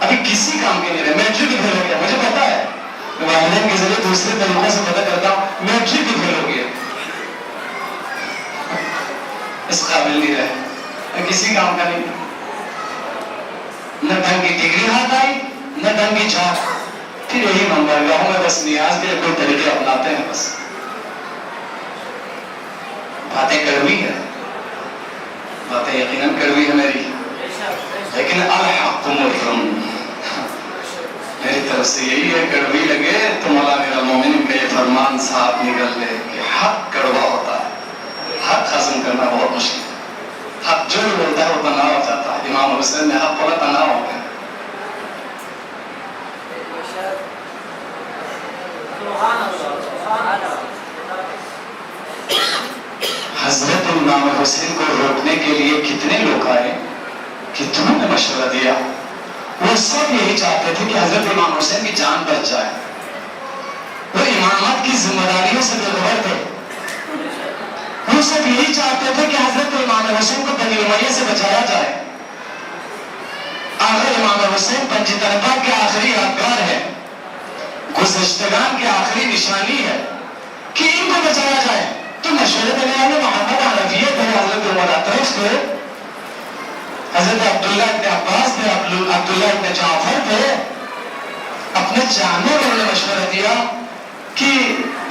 ابھی کسی کام کے نہیں رہے، میٹرک بھی فیل ہو گیا، مجھے پتا ہے والدین کے ذریعے دوسرے طریقوں سے پتہ کرتا ہوں، میٹرک بھی فیل ہو گیا، اس قابل نہیں رہے، کسی کام کا نہیں، نہ ڈھنگ کی ڈگری ہاتھ آئی نہ ڈھنگ کی چاک، پھر یہی منبر گاہوں میں بس نیاز کے لیے کوئی طریقے اپناتے ہیں، بس باتیں کڑوی ہے، باتیں یقیناً کڑوی ہے میری، لیکن الحق مرفم، میری طرف سے یہی ہے، کڑوی لگے تو مولا امیر المومنین کا یہ فرمان ساتھ نکل لے کہ حق کڑوا ہوتا ہے، حق ہضم کرنا بہت مشکل ہے، حق جو بولتا ہے وہ تنہا ہو جاتا ہے، امام حسین نے حق بولا تنہا ہو گیا۔ حضرت امام حسین کو روکنے کے لیے کتنے لوگ آئے، کتنوں نے مشورہ دیا، وہ سب یہی چاہتے تھے کہ حضرت امام حسین کی جان بچ جائے، وہ امامت کی ذمہ داریوں سے بے خبر تھے، وہ سب یہی چاہتے تھے کہ حضرت امام حسین کو بنی امیہ سے بچایا جائے۔ آخر امام حسین پنج طرفہ کے آخری یادگار ہے، گزشتگان کے آخری نشانی ہے کہ ان کو بچایا جائے، تو مشورے دینے والے محمد حنفیہ تھے، حضرت عمر اطرف تھے، حضرت عبداللہ ابن عباس تھے، عبداللہ ابن جعفر تھے. اپنے جاننے والوں نے مشورہ دیا کہ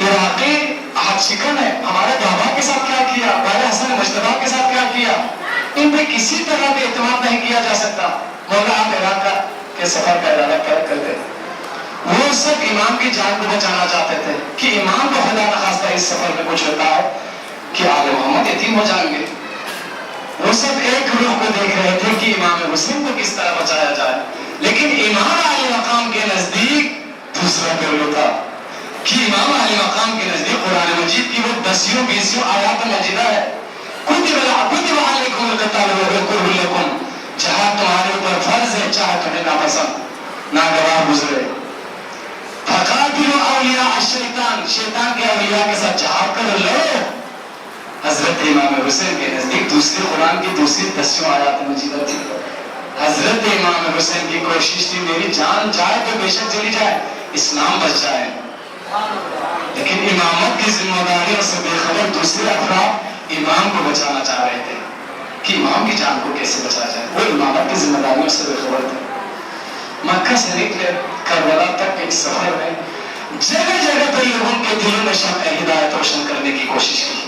عراقی ہاتھ شکن ہے، ہمارے بابا کے ساتھ کیا کیا، والد حسن مجتبیٰ کے ساتھ کیا کیا، ان پہ کسی طرح بھی اعتماد نہیں کیا جا سکتا. مولا آپ عراق کے سفر کا ارادہ کر دیں. وہ سب امام کی جان کو بچانا چاہتے تھے کہ امام کو خدا نخواستہ اس سفر میں کچھ ہوتا ہے کہ آل محمد یتیم ہو جائیں گے. وہ سب ایک روح کو دیکھ رہے تھے کہ امام حسین کو کس طرح بچایا جائے. لیکن امام علی مقام کے نزدیک دوسرا پہلو تھا کہ امام علی مقام کے نزدیک قرآن مجید کی وہ 10 آیات مجیدہ ہے. کتب علیکم القتال وهو کرہ لکم، جہاد تمہارے اوپر فرض ہے چاہے تمہیں ناپسند ناگوار گزرے. فقاتلوا اولیاء الشیطان، شیطان کے اولیاء کے ساتھ جہاد کر لو. حضرت امام حسین کے نزدیک دوسری قرآن کی دوسری 10 آیات مجیدہ تھی. حضرت امام حسین کی کوشش تھی میری جان جائے تو بے شک چلی جائے، اسلام بچ جائے. لیکن امامت کی ذمہ داریوں سے بے خبر دوسرے افراد امام کو بچانا چاہ رہے تھے کہ امام کی جان کو کیسے بچایا جائے. وہ امامت کی ذمہ داریوں سے بے خبر تھے. مکہ سے نکلے کربلا تک کے اس سفر میں جگہ جگہ پہ لوگوں کے دلوں میں شمع ہدایت روشن کرنے کی کوشش کی.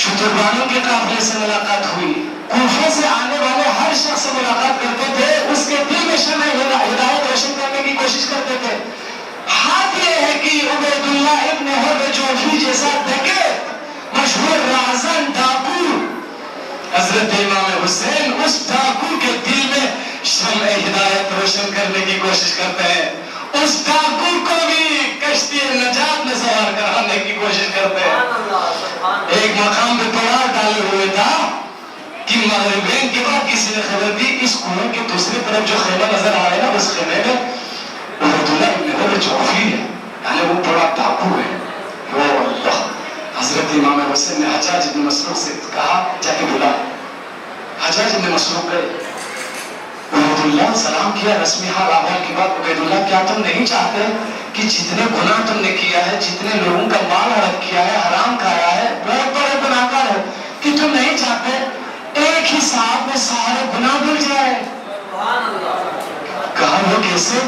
شتربانوں کے قافلے سے ملاقات ہوئی. کوفہ سے آنے والے ہر شخص سے ملاقات کرتے تھے، اس کے دل میں شمع ہدایت روشن کرنے کی کوشش کرتے تھے. حق یہ ہے کہ عبیداللہ ابن حر جوفی جیسا دکے مشہور رازن ڈاکو حضرت امام حسین اس ڈاکو کے دل میں شمع ہدایت روشن کرنے کی کوشش کرتے ہیں. اس ڈاکو کو بھی کشتی نجات میں سوار کرانے کی کوشش کرتے ہیں. ایک مقام پہ پڑاؤ ڈالے ہوئے تھا کہ مغربین کے بعد کسی نے خبر دی اس کنویں کے دوسری طرف جو خیمہ نظر آ رہا ہے نا اس خیمے میں عبیداللہ ابن حر جوفی ہے، یعنی وہ بڑا ڈاکو ہے. وہ اللہ حضرت امام حسین نے حجاج ابن مسروق سے کہا جا کے بلا. حجاج ابن مسروق گئے، عبیداللہ سلام کیا، رسمی حال احوال کی بات. عبیداللہ کیا تم نہیں چاہتے کہ جتنے گناہ تم نے کیا ہے، جتنے لوگوں کا مال ہڑپ کیا ہے، حرام کھایا ہے، بہت بڑے گناہگار ہو، کہ تم نہیں چاہتے ایک ہی ساتھ میں سارے گناہ دھل جائے؟ کہا وہ کیسے؟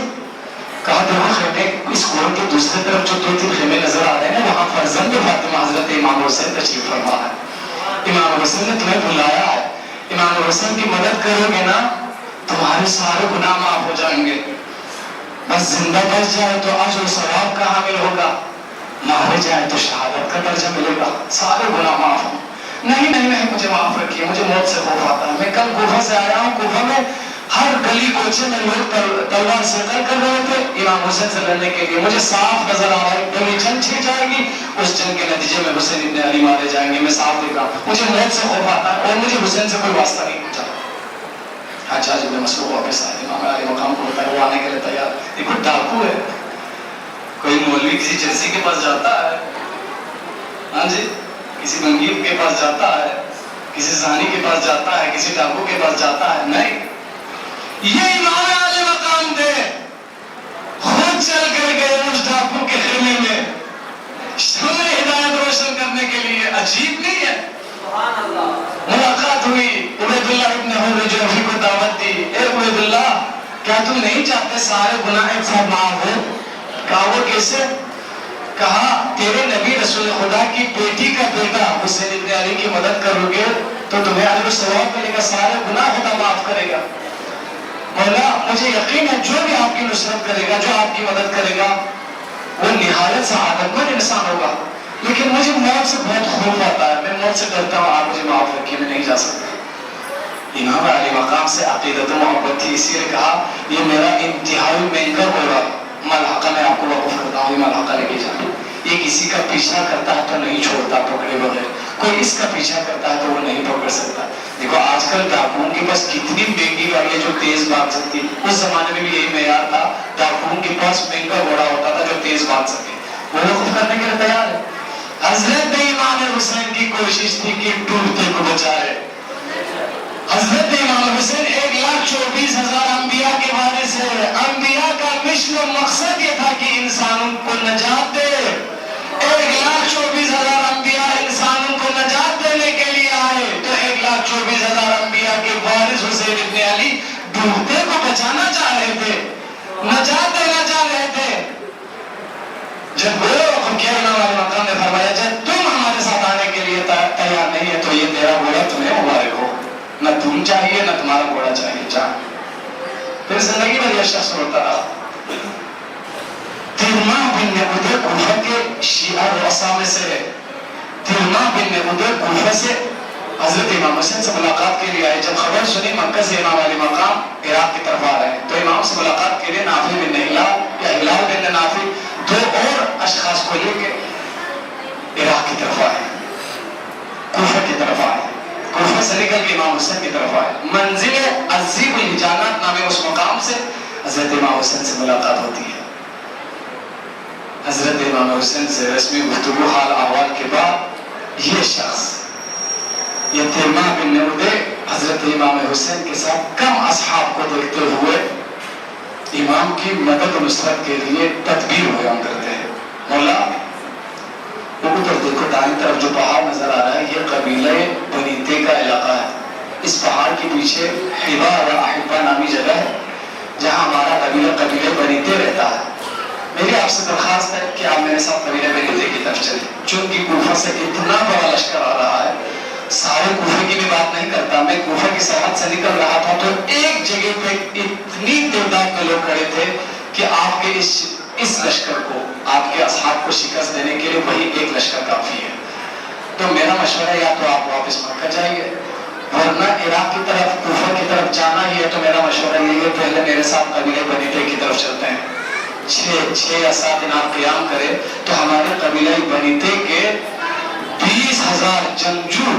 کہا دیکھو خیمے اس کنویں کے دوسری طرف جو 2-3 خیمے نظر آ رہے ہیں وہاں فرزند فاطمہ حضرت امام حسین تشریف فرما ہے. امام حسین نے تمہیں بلایا ہے، امام حسین کی مدد کرو گے نا تمہارے سارے گناہ معاف ہو جائیں گے. بس زندہ بچ جائے تو اجر و ثواب کا حامل ہوگا، مر جائے تو شہادت کا درجہ ملے گا، سارے گناہ معاف ہوں. نہیں مجھے معاف رکھیے، مجھے موت سے خوف آتا ہے. میں کل کوفہ سے آیا ہوں، کوفہ میں ہر گلی کوچے میں لوگ تلوار سے قتل کر رہے تھے امام حسین سے لڑنے کے لیے. مجھے صاف نظر آ رہا ہے کبھی جنگ چھڑ جائے گی، اس جنگ کے نتیجے میں حسین ابن علی مارے جائیں گے. میں صاف دیکھ رہا ہوں، مجھے موت سے خوف آتا ہے اور مجھے حسین سے کوئی واسطہ نہیں پوچھا. حجاج ابن مسروق واپس آئے، امام علی مقام کو بتایا، وہ آنے کے لیے تیار. دیکھو ڈاکو ہے، کوئی مولوی کسی جنسی کے پاس جاتا ہے، ہاں جی کسی منگیب کے پاس جاتا ہے، کسی زانی کے پاس جاتا ہے، کسی ڈاکو کے پاس جاتا ہے؟ نہیں، یہ امام علی مقام تھے، خود چل کر گئے اس ڈاکو کے خیمے میں شمع ہدایت روشن کرنے کے لیے. عجیب نہیں ہے؟ ملاقات ہوئی، عبیداللہ ابن حر جوفی کو دعوت دی. اے عبیداللہ کیا تم نہیں چاہتے سارے گناہ ایک ساتھ معاف ہو؟ کہا وہ کیسے؟ کہا تیرے نبی رسول خدا کی بیٹی کا بیٹا حسین ابن علی کی مدد کرو گے تو تمہیں اجر و ثواب ملے گا، سارے گناہ خدا معاف کرے گا. مولا مجھے یقین ہے جو بھی آپ کی نصرت کرے گا، جو آپ کی مدد کرے گا وہ نہایت سعادت مند انسان ہوگا، لیکن مجھے موت سے بہت خوف آتا ہے، میں موت سے ڈرتا ہوں، آپ مجھے معاف رکھیے، میں نہیں جا سکتا. امام علی مقام سے عقیدت و محبت تھی، اسی لیے کہا یہ میرا انتہائی مہنگا گھوڑا ملحقہ میں آپ کو وقف کرتا ہوں، یہ ملحقہ لے کے جانا. یہ کسی کا پیچھا کرتا ہے تو نہیں چھوڑتا پکڑے بغیر، کوئی اس کا پیچھا کرتا ہے تو وہ نہیں پکڑ سکتا. دیکھو آج کل ڈاکوؤں کے پاس کتنی مہنگی گاڑی ہے جو تیز بھاگ سکتی، اس زمانے میں بھی یہی معیار تھا، ڈاکوؤں کے پاس مہنگا گھوڑا ہوتا تھا جو تیز بھاگ سکے. وہ وقف کرنے کے لیے تیار ہے. حضرت امام حسین کی کوشش تھی کہ ڈوبتے کو بچائے. حضرت امام حسین 1,24,000 انبیاء کے وارث ہے. انبیاء کا مشن و مقصد یہ تھا کہ انسانوں کو نجات دے. 1 1,24,000 انبیاء انسانوں کو نجات دینے کے لیے آئے، تو 1,24,000 انبیاء کے وارث حسین ابن علی ڈوبتے کو بچانا چاہ رہے تھے، نجات دینا چاہ رہے تھے۔ جب وہ فقیر امام علی مقام نے فرمایا جب تم ہمارے ساتھ آنے کے لیے تیار نہیں ہے تو یہ تیرا گھوڑا تمہیں مبارک ہو، نہ تم چاہیے نہ تمہارا گھوڑا چاہیے، جا۔ پھر زندگی بھر یہ شخص روتا رہا۔ ترما بن ادے کوفہ کے شیعہ رؤسا میں سے ہے۔ ترما بن ادے کوفہ سے حضرت امام حسین سے ملاقات کے لیے آئے۔ جب خبر سنی مکہ سے امام علی مقام عراق کی طرف آ رہے ہیں تو امام سے ملاقات کے لیے نافع بن ہلال یا ہلال بن نافع دو اور اشخاص کو لے کے عراق کی طرف آئے، کوفہ کی طرف آئے، کوفہ سے نکل کے امام حسین کی طرف آئے۔ منزل عزیب الحجانات نامے اس مقام سے حضرت امام حسین سے ملاقات ہوتی ہے۔ حضرت امام حسین سے رسمی گفتگو حال احوال کے بعد یہ شخص یہ تیمہ بن ادے حضرت امام حسین کے ساتھ کم اصحاب کو دیکھتے ہوئے امام کی مدد و نصرت کے لیے تدبیر بیان کرتے ہیں۔ مولا ادھر دیکھو دائیں طرف جو پہاڑ نظر آ رہا ہے یہ قبیلہ بنیتے کا علاقہ ہے۔ اس پہاڑ کے پیچھے حبا یا احبا نامی جگہ ہے جہاں ہمارا قبیلہ بنیتے رہتا ہے۔ میری آپ سے درخواست ہے کہ آپ میرے ساتھ قبیلہ بنیتے کی طرف چلیں، چونکہ کوفہ سے اتنا بڑا لشکر آ رہا ہے۔ سارے کوفہ کی میں بات نہیں کرتا، میں کوفہ کی سرحد سے نکل رہا تھا تو ایک جگہ پہ اتنی تعداد میں لوگ کھڑے تھے کہ آپ کے اس لشکر کو، آپ کے اصحاب کو شکست دینے کے لیے وہی ایک لشکر کافی ہے۔ تو میرا مشورہ یا تو آپ واپس مکہ جائیے، ورنہ عراق کی طرف کوفہ کی طرف جانا ہی ہے تو میرا مشورہ یہ ہے پہلے میرے ساتھ قبیلہ بنیتے کی طرف چلتے ہیں۔ 6 یا 7 دن آپ قیام کرے تو ہمارے قبیلہ بنیتے کے 20,000 جنگجو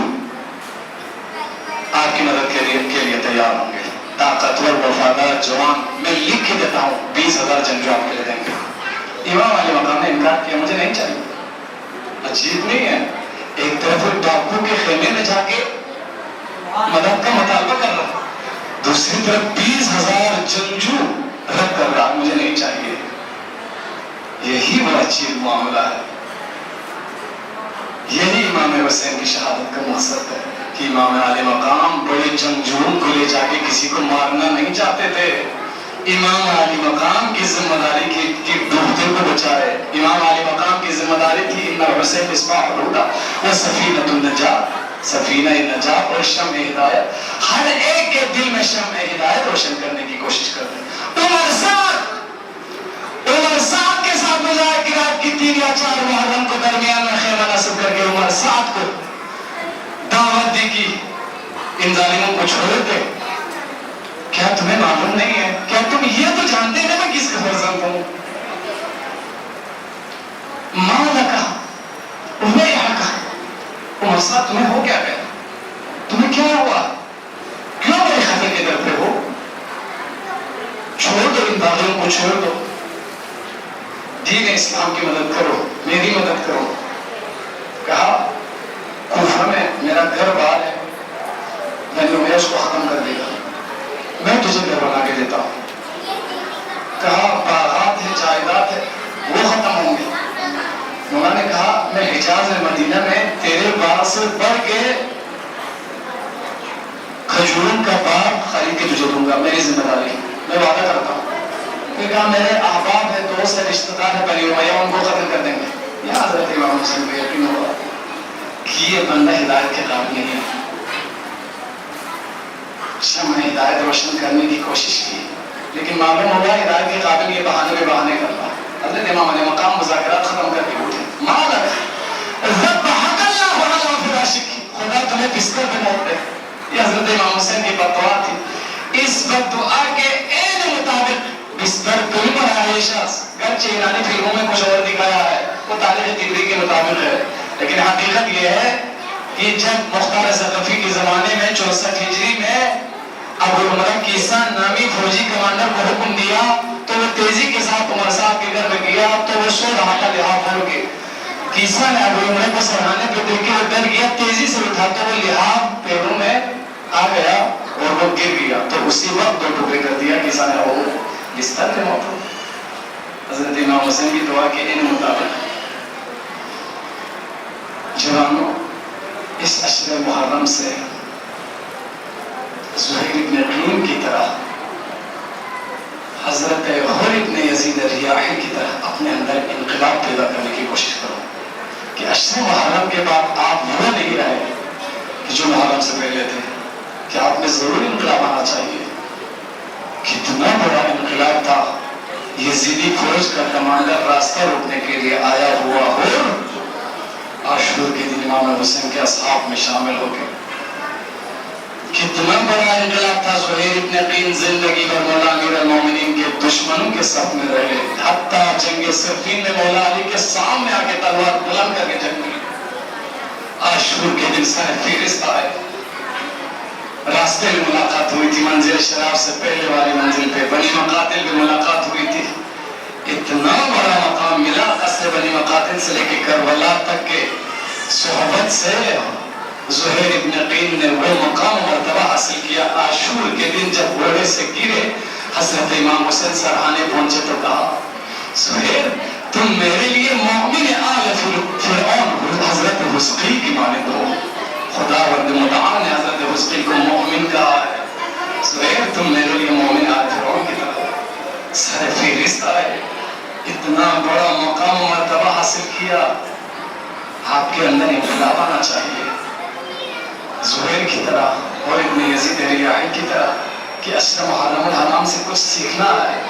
آپ کی مدد کے لیے تیار ہوں گے، طاقتور وفادار جوان، میں لکھ کے دیتا ہوں 20,000 جنگجو آپ کے لیے دیں گے۔ امام علی مقام نے انکار کیا، مجھے نہیں چاہیے۔ عجیب نہیں ہے، ایک طرف وہ ڈاکو کے خیمے میں جا کے مدد کا مطالبہ کر رہا، دوسری طرف 20,000 جنگجو رد کر رہا، مجھے نہیں چاہیے۔ یہی وہ عجیب معاملہ ہے، یہی امام حسین کی شہادت کا مقصد ہے کہ امام علی مقام بڑے جنگجوؤں کو لے جا کے کسی کو مارنا نہیں چاہتے تھے، امام علی مقام کی ذمہ داری کی ڈوبتے کو بچائے۔ امام علی مقام کی ذمہ داری تھی ان حسین مصباح الہدی و سفینۃ النجات، سفینہ نجات اور شمع ہدایت، ہر ایک کے دل میں شمع ہدایت روشن کرنے کی کوشش کرتے ہیں۔ عمر سعد کے ساتھ مظاہرے کی رات کی 3 یا 4 محرم کو درمیان میں خیمہ نصب کر کے عمر سعد کو دعوت دی کہ ان ظالموں کو چھوڑ دے۔ کیا تمہیں معلوم نہیں ہے؟ کیا تم یہ تو جانتے ہیں میں کس کا فرزند ہوں؟ ماں لکا ویحک، عمر سعد تمہیں ہو کیا گیا؟ تمہیں کیا ہوا؟ کیوں میرے خطر کے در پہ ہو؟ چھوڑ دو ان باغیوں کو، چھوڑ دو، دین اسلام کی مدد کرو، میری مدد کرو۔ کہا کوفہ میں میرا گھر بار ہے، میں اس کو ختم کر دے گا، میں تجھے گھر بنا کے دیتا ہوں۔ کہا باغات ہے، جائیداد ہے، وہ ختم ہوں گے۔ مولا نے کہا میں حجاز مدینہ میں تیرے باغ سے بڑھ کے کھجوروں کا باغ خرید کے تجھے دوں گا، میری ذمہ داری، میں وعدہ کرتا ہوں۔ پھر کہا میرے احباب ہے، دوست ہے، رشتہ دار ہے بنی امیہ، ان کو قتل کر دیں گے۔ یہ حضرت امام حسین کو یقین ہوا کہ یہ بندہ ہدایت کے قابل نہیں ہے۔ شمع ہدایت روشن کرنے کی کوشش کی لیکن معلوم ہوا ہدایت کے قابل یہ بہانے پہ بہانے کر رہا۔ حضرت امام علی مقام مذاکرات ختم کر کے اٹھے، مالک ذبحک اللہ علی فراشک، خدا تمہیں بستر پہ موت دے۔ یہ حضرت امام حسین کی بددعا تھی۔ اس بددعا کے عین مطابق بستر فلم بنایا یہ شخص، گرچہ ایرانی فلموں میں کچھ اور دکھایا ہے، وہ تاریخ طبری کے مطابق ہے، لیکن حقیقت یہ ہے کہ جب مختار ثقفی کے زمانے میں 64 ہجری میں ابو عمرہ کیسان نامی فوجی کمانڈر کو حکم دیا تو وہ تیزی کے ساتھ عمر صاحب کے گھر میں گیا تو وہ سو رہا تھا لحاف پھوڑ کے۔ کیسان نے ابو عمرہ کو سرحانے پہ دیکھ کے وہ ڈر گیا، تیزی سے اٹھا تو وہ لحاف پیروں میں آ گیا اور وہ گر گیا، تو اسی وقت 2 ٹکڑے کر دیا کیسان نے، وہ بستر پہ موت ہو۔ حضرت امام حسین کی دعا کے ان مطابق جوانوں، اس عشر محرم سے زہیر ابن قین کی طرح، حضرت غر ابن یزید ریاحی کی طرح اپنے اندر انقلاب پیدا کرنے کی کوشش کرو کہ عشر محرم کے بعد آپ وہ نہیں رہے کہ جو محرم سے پہلے تھے، کہ آپ میں ضرور انقلاب آنا چاہیے۔ کتنا بڑا انقلاب تھا، یزیدی فوج کا کمانڈر راستہ روکنے کے لیے آیا ہوا اور عاشور کے دن امام حسین کے اصحاب میں شامل ہو گئے۔ کتنا بڑا انقلاب تھا۔ زہیر ابن قین زندگی بھر مولا امیر المومنین کے دشمنوں کے صف میں رہے، حتیٰ جنگ صفین میں مولا علی کے سامنے آ کے تلوار بلند کر کے جنگ کی۔ عاشور کے دن سر فہرست آئے، راستے میں ملاقات ہوئی تھی، منزل شراب سے پہلے والی منزل پہ بنی مقاتل میں ملاقات ہوئی تھی۔ اتنا بڑا مقام ملا، قصر بنی مقاتل سے لے کے کربلا تک کے صحبت سے زہیر ابن قین نے وہ مقام مرتبہ حاصل کیا۔ عاشور کے دن جب گھوڑے سے گرے، حضرت امام حسین سرحانے پہنچے تو کہا، زہیر تم میرے لیے مومن آل فرعون حضرت حزقیل کی مانند ہو۔ خداوند متعال نے حضرت حزقیل کو مومن کہا ہے، زہیر تم میرے لیے مومن آل فرعون کی طرح سر فہرست آئے، اتنا بڑا مقام مرتبہ حاصل کیا، آپ کے اندر انقلاب آنا چاہیے زہیر کی طرح اور ابن یزید ریاحی کی طرح کہ عشر محرم الحرام سے کچھ سیکھنا ہے۔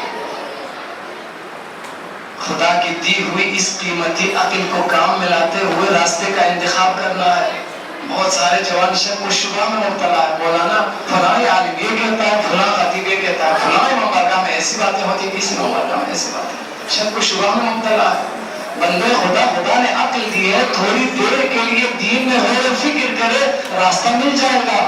خدا کی دی ہوئی اس قیمتی عقل کو کام میں لاتے ہوئے راستے کا انتخاب کرنا ہے۔ بہت سارے جوان شک و شبہ میں مبتلا ہے، مولانا فلاں عالم یہ کہتا ہے، فلاں خطیب یہ کہتا ہے، فلاں امام بارگاہ میں ایسی باتیں ہوتی ہیں، کسی امام بارگاہ میں ایسی باتیں، شک و شبہ میں مبتلا ہے۔ بندے خدا نے عقل دی ہے، تھوڑی دیر کے لیے دین میں غور و فکر کرے، راستہ مل جائے گا۔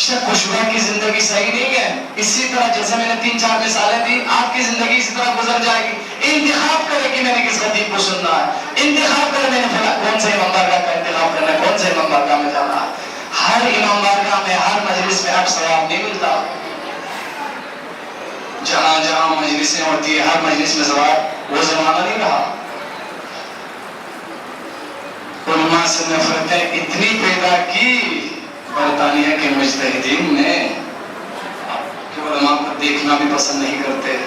شک و شبہ کی زندگی صحیح نہیں ہے۔ اسی طرح جیسے میں نے 3-4 مثالیں دی، آپ کی زندگی اسی طرح گزر جائے گی۔ انتخاب کرے کہ میں نے کس خطیب کو سننا ہے، انتخاب کرے میں نے کون سے امام بارگاہ کا انتخاب کرنا ہے، کون سے امام بارگاہ میں جانا ہے۔ ہر امام بارگاہ میں، ہر مجلس میں اب ثواب نہیں ملتا۔ جہاں جہاں مجلسیں ہوتی ہے ہر مجلس میں ثواب، وہ زمانہ نہیں رہا۔ علماء سے نفرتیں اتنی پیدا کی برطانیہ کے مجتہدین نے کہ علماء کو دیکھنا بھی پسند نہیں کرتے،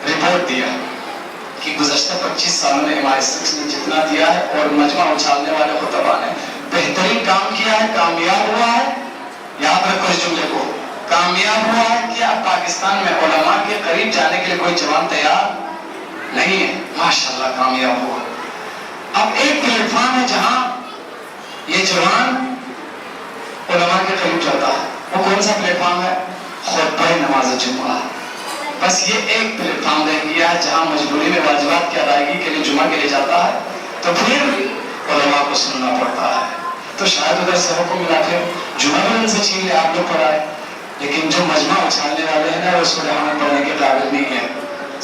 رپورٹ دیا کہ گزشتہ 25 سالوں میں MI6 نے جتنا دیا ہے اور مجمع اچھالنے والے خطبہ نے بہترین کام کیا ہے، کامیاب ہوا ہے۔ یاد رکھو اس جملے کو، کامیاب ہوا ہے کہ اب پاکستان میں علماء کے قریب جانے کے لیے کوئی جوان تیار نہیں ہے۔ ماشاءاللہ کامیاب ہوا۔ اب ایک پلیٹ فارم ہے جہاں یہ جوان علماء کے قریب جاتا ہے، وہ کون سا پلیٹ فارم ہے؟ خطبہ نماز جمعہ۔ بس یہ ایک پلیٹ فارم رہ گیا ہے جہاں مجبوری میں واجبات کی ادائیگی کے لیے جمعہ کے لیے جاتا ہے تو پھر علماء کو سننا پڑتا ہے۔ تو شاید ادھر سے حکم ملا پھر جمعہ بھی ان سے چھین لے، آپ لوگ پڑھائے، لیکن جو مجمع اچھالنے والے ہیں نا وہ سورہ حمد پڑھنے کے قابل نہیں ہے،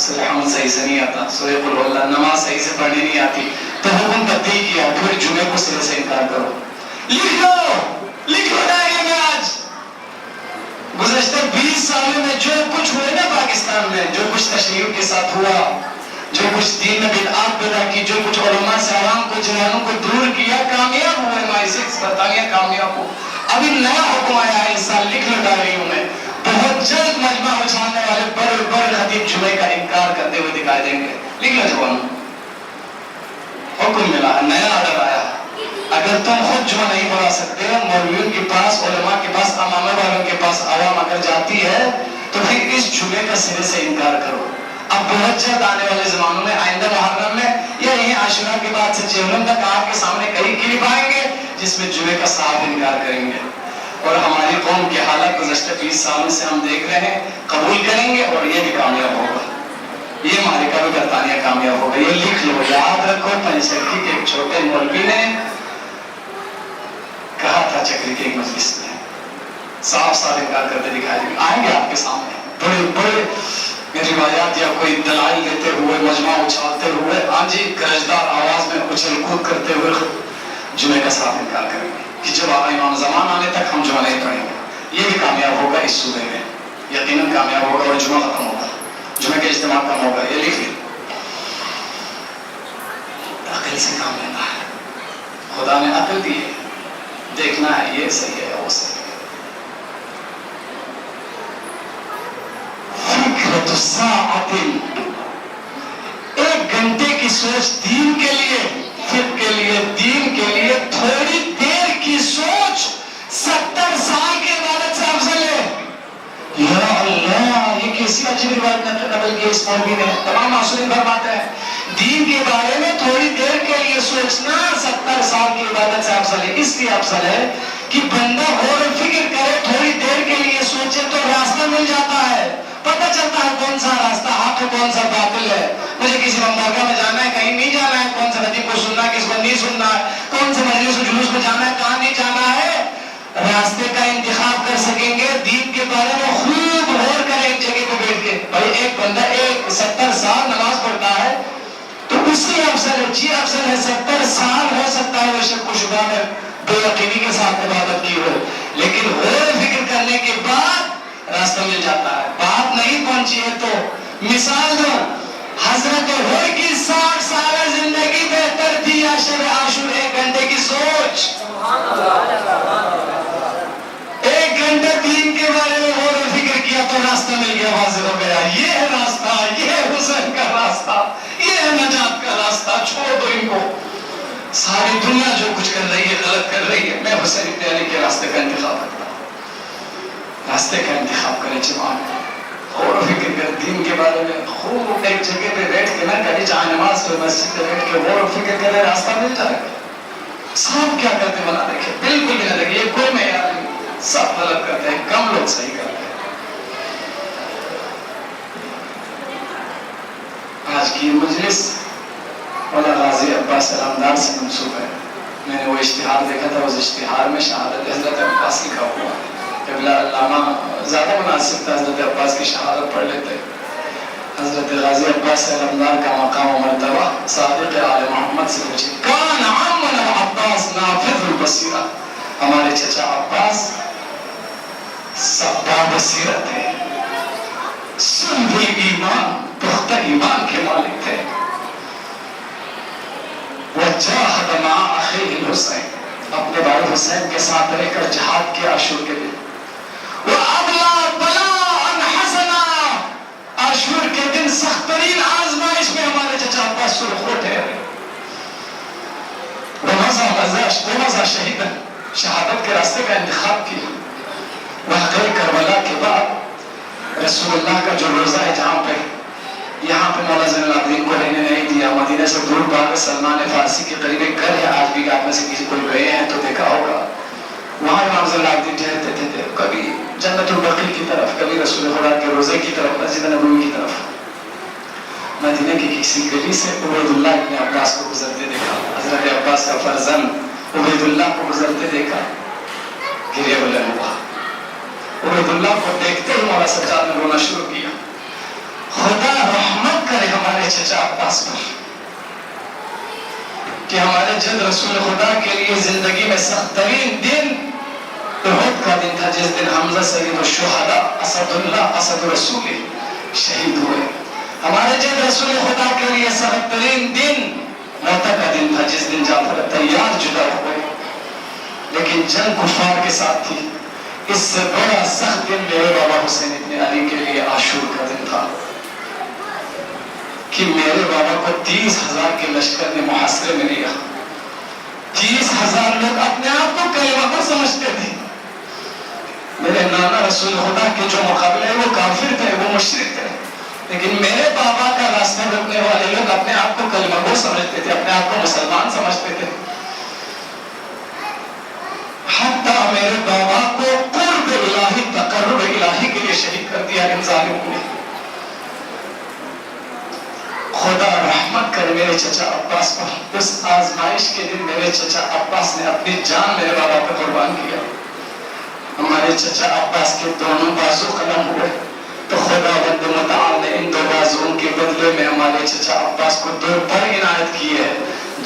سورہ حمد صحیح سے نہیں آتا، سورہ قل هو اللہ، نماز صحیح سے پڑھنی نہیں آتی، تو حکم تبدیل کیا، پھر جمعے کو سرے سے انکار کرو۔ لکھ لو ڈائری میں آج گزشتہ 20 سالوں میں جو کچھ ہوئے نا پاکستان میں، جو کچھ تشریح کے ساتھ ہوا، جو کچھ دین میں بدعات پیدا کی، جو کچھ علماء سے عوام کو جوانوں کو دور کیا، کامیاب ہوئے MI6 برطانیہ کامیاب ہو۔ ابھی نیا حکم آیا ہے اس سال، لکھ لو ڈائریوں میں، بہت جلد مجمع اچھالنے والے بڑے بڑے خطیب جمعے کا انکار کرتے ہوئے دکھائی دیں گے۔ لکھ لو جوانوں، حکم ملا ہے، نیا آرڈر آیا ہے۔ اگر تم خود جمعہ نہیں پڑھا سکتے، مولویوں کے پاس، علماء کے پاس، امامہ والوں کے پاس عوام اگر جاتی ہے تو پھر اس جمعے کا سرے سے انکار کرو۔ اب بہت جلد آنے والے زمانوں میں، آئندہ محرم میں یا یہیں عاشورہ کے بعد سے چہلم تک آپ کے سامنے کئی کلپ آئیں گے جس میں جمعے کا صاف انکار کریں گے۔ اور ہماری قوم کی حالت گزشتہ 20 سالوں سے ہم دیکھ رہے ہیں، قبول کریں گے اور یہ بھی کامیاب ہوگا، یہ معرکہ بھی برطانیہ کامیاب ہوگا۔ یہ لکھ لو، یاد رکھو۔ پنچرکی کے ایک چھوٹے مولوی نے کہا تھا چکری کے ایک مجلس میں، صاف صاف انکار کرتے دکھائی دیں گے، آئیں گے آپ کے سامنے بڑے بڑے روایات یا کوئی دلائل دیتے ہوئے، مجمع اچھالتے ہوئے، ہاں جی گرجدار آواز میں اچھل کود کرتے ہوئے جمعے کا صاف انکار کریں گے کہ جب امام زمان آنے تک ہم جمعہ نہیں پڑھیں گے۔ یہ بھی کامیاب ہوگا اس صورے میں، یقیناً کامیاب ہوگا اور جمعہ ختم ہوگا، جمعے کا اجتماع کم ہوگا۔ یہ لکھ لیں، عقل سے کام لینا ہے، سوچ دین کے لیے، فقہ کے لیے، دین کے لیے تھوڑی دیر کی سوچ 70 سال کی عبادت سے افضل ہے۔ یا اللہ، یہ کیسی عجیب روایت نقل کی اس مولوی نے۔ تمام معصومین فرماتے ہیں دین کے بارے میں تھوڑی دیر کے لیے سوچنا 70 سال کی عبادت سے افضل ہے۔ اس لیے افضل ہے کہ بندہ غور و فکر کرے، تھوڑی دیر کے لیے سوچے تو راستہ مل جاتا ہے، پتہ چلتا ہے کون سا راستہ حق ہے، کون سا باطل ہے، مجھے کسی ممبارگاہ میں جانا ہے، کہیں نہیں جانا ہے، کون سا ندی کو سننا ہے، کس کو نہیں سننا ہے، کون سے مجلس و جلوس میں جانا ہے، کہاں نہیں جانا ہے، راستے کا انتخاب کر سکیں گے۔ دین کے بارے میں خوب غور کریں ایک جگہ پہ بیٹھ کے۔ بھائی ایک بندہ 70 سال نماز پڑھتا ہے تو اس سے افضل ہے، جی افضل ہے، 70 سال ہو سکتا ہے وہ شک و شبہ میں بے یقینی کے ساتھ عبادت کی ہو، لیکن غور و فکر کرنے کے بعد راستہ مل جاتا ہے۔ بات نہیں پہنچی ہے تو مثال دو، حضرت ہور کی 60 سالہ زندگی بہتر تھی یا شب عاشور 1 گھنٹے کی سوچ؟ 1 گھنٹے دین کے بارے میں غور و فکر کیا تو راستہ مل گیا، واضح ہو گیا، یہ ہے راستہ، یہ ہے حسین کا راستہ، یہ ہے نجات کا راستہ۔ چھوڑ دو ان کو، ساری دنیا جو کچھ کر رہی ہے غلط کر رہی ہے، میں حسین ابن علی کے راستے کا انتخاب کرتا ہوں۔ راستے کا انتخاب کریں جماعت، غور و فکر کر دین کے بارے میں، خوب ایک جگہ پہ بیٹھ کے نہ کہیں جہاں نماز پہ مسجد پہ بیٹھ کے غور و فکر کرے، راستہ مل جائے گا۔ سب کیا کرتے بنا دیکھے، بالکل بھی نہ دیکھے، یہ کوئی معیار نہیں، سب غلط کرتے ہیں، کم لوگ صحیح کرتے ہیں۔ آج کی مجلس مولانا غازی عباس علمدار سے منسوب ہے۔ میں نے وہ اشتہار دیکھا تھا، اس اشتہار میں شہادت حضرت عباس لکھا ہوا ہے۔ قبلہ علامہ زیادہ مناسب تھا حضرت عباس کی شہادت پڑھ لیتے۔ حضرت غازی عباس علمدار کا مقام و مرتبہ صادق آل محمد سے پوچھے، کان عمنا عباس نافذ البصیرہ، ہمارے چچا عباس سب بصیرت ہے، سنبھل ایمان، پختہ ایمان کے مالک تھے۔ وجاہد مع اخیہ الحسین، اپنے بھائی حسین کے ساتھ رہ کر جہاد کے عاشور کے دن، وَأَبْلَى بَلَاءً حَسَنًا، عاشور کے دن سخت ترین آزمائش میں ہمارے چچا عباس سرخرو ٹھہرے۔ وَمَضَى شَهِيدًا، شہادت کے راستے کا انتخاب کیا۔ واقعہ کربلا کے بعد رسول اللہ کا جو روزہ ہے جہاں پہ یہاں پہ مولا زین العابدین کو رہنے نہیں دیا، مدینہ سے دور باغ سلمان فارسی کے قریب ایک گھر ہے، آج بھی آپ میں سے کسی کوئی گئے ہیں تو دیکھا ہوگا، وہاں امام زین العابدین ٹھہرتے تھے، کبھی جنت البقیع کی طرف، کبھی رسول خدا کے روزے کی طرف، مسجد نبوی کی طرف۔ مدینہ کی کسی گلی سے عبید اللہ ابن عباس کو گزرتے دیکھا، حضرت عباس کا فرزند عبید اللہ کو گزرتے دیکھا، گریہ بلند ہوا۔ عبید اللہ کو دیکھتے ہی مولا سجاد نے رونا شروع کیا، خدا رحمت کرے ہمارے چچا عباس پر کہ ہمارے جد رسول خدا کے لیے زندگی میں سخت ترین دن احد کا دن تھا، جس دن حمزہ سید الشہداء اسد اللہ اسد رسول شہید ہوئے۔ ہمارے جد رسول خدا کے لیے سخت ترین دن موتا کا دن تھا، جس دن جعفر طیار جدا ہوئے، لیکن جنگ کفار کے ساتھ تھی۔ اس سے بڑا سخت دن میرے بابا حسین ابن علی کے لیے عاشور کا دن تھا کہ میرے بابا کو 30,000 کے لشکر نے محاصرے میں لیا۔ 30,000 لوگ اپنے آپ کو کلمہ کو سمجھتے تھے۔ میرے نانا رسول خدا کے جو مقابلے وہ کافر تھے، وہ مشرک تھے، لیکن میرے بابا کا راستہ روکنے والے لوگ اپنے آپ کو کلمہ کو سمجھتے تھے، اپنے آپ کو مسلمان سمجھتے تھے۔ حتیٰ میرے بابا کو قرب الہی، تقرب الہی کے لیے شہید کر دیا ان ظالموں نے۔ خدا رحمت کرے میرے چچا عباس پر، اس آزمائش کے دن میرے چچا عباس نے اپنی جان میرے بابا پر قربان کیا۔ ہمارے چچا عباس کے دونوں بازو قلم ہوئے تو خدا بند متعال نے ان 2 بازوؤں کے بدلے میں ہمارے چچا عباس کو 2 پر عنایت کی ہے۔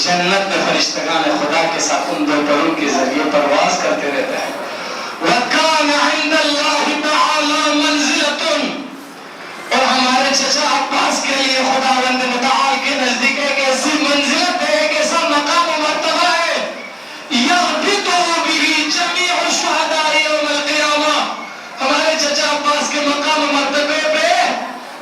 جنت میں فرشتگان خدا کے ساتھ ان 2 پروں کے ذریعے پرواز کرتے رہتے ہیں۔ وَكَانَ عِنْدَ اللَّهِ تَعَالَى مَنْزِلَةٌ، اور ہمارے چچا عباس کے لیے خدا بند متعال کے نزدیک ایک ایسی منزلت ہے، ایک ایسا مقام و مرتبہ ہے، يَغْبِطُ بِهِ جَمِيعُ الشُّهَدَاءِ يَوْمَ الْقِيَامَةِ، ہمارے چچا عباس کے مقام و مرتبے پہ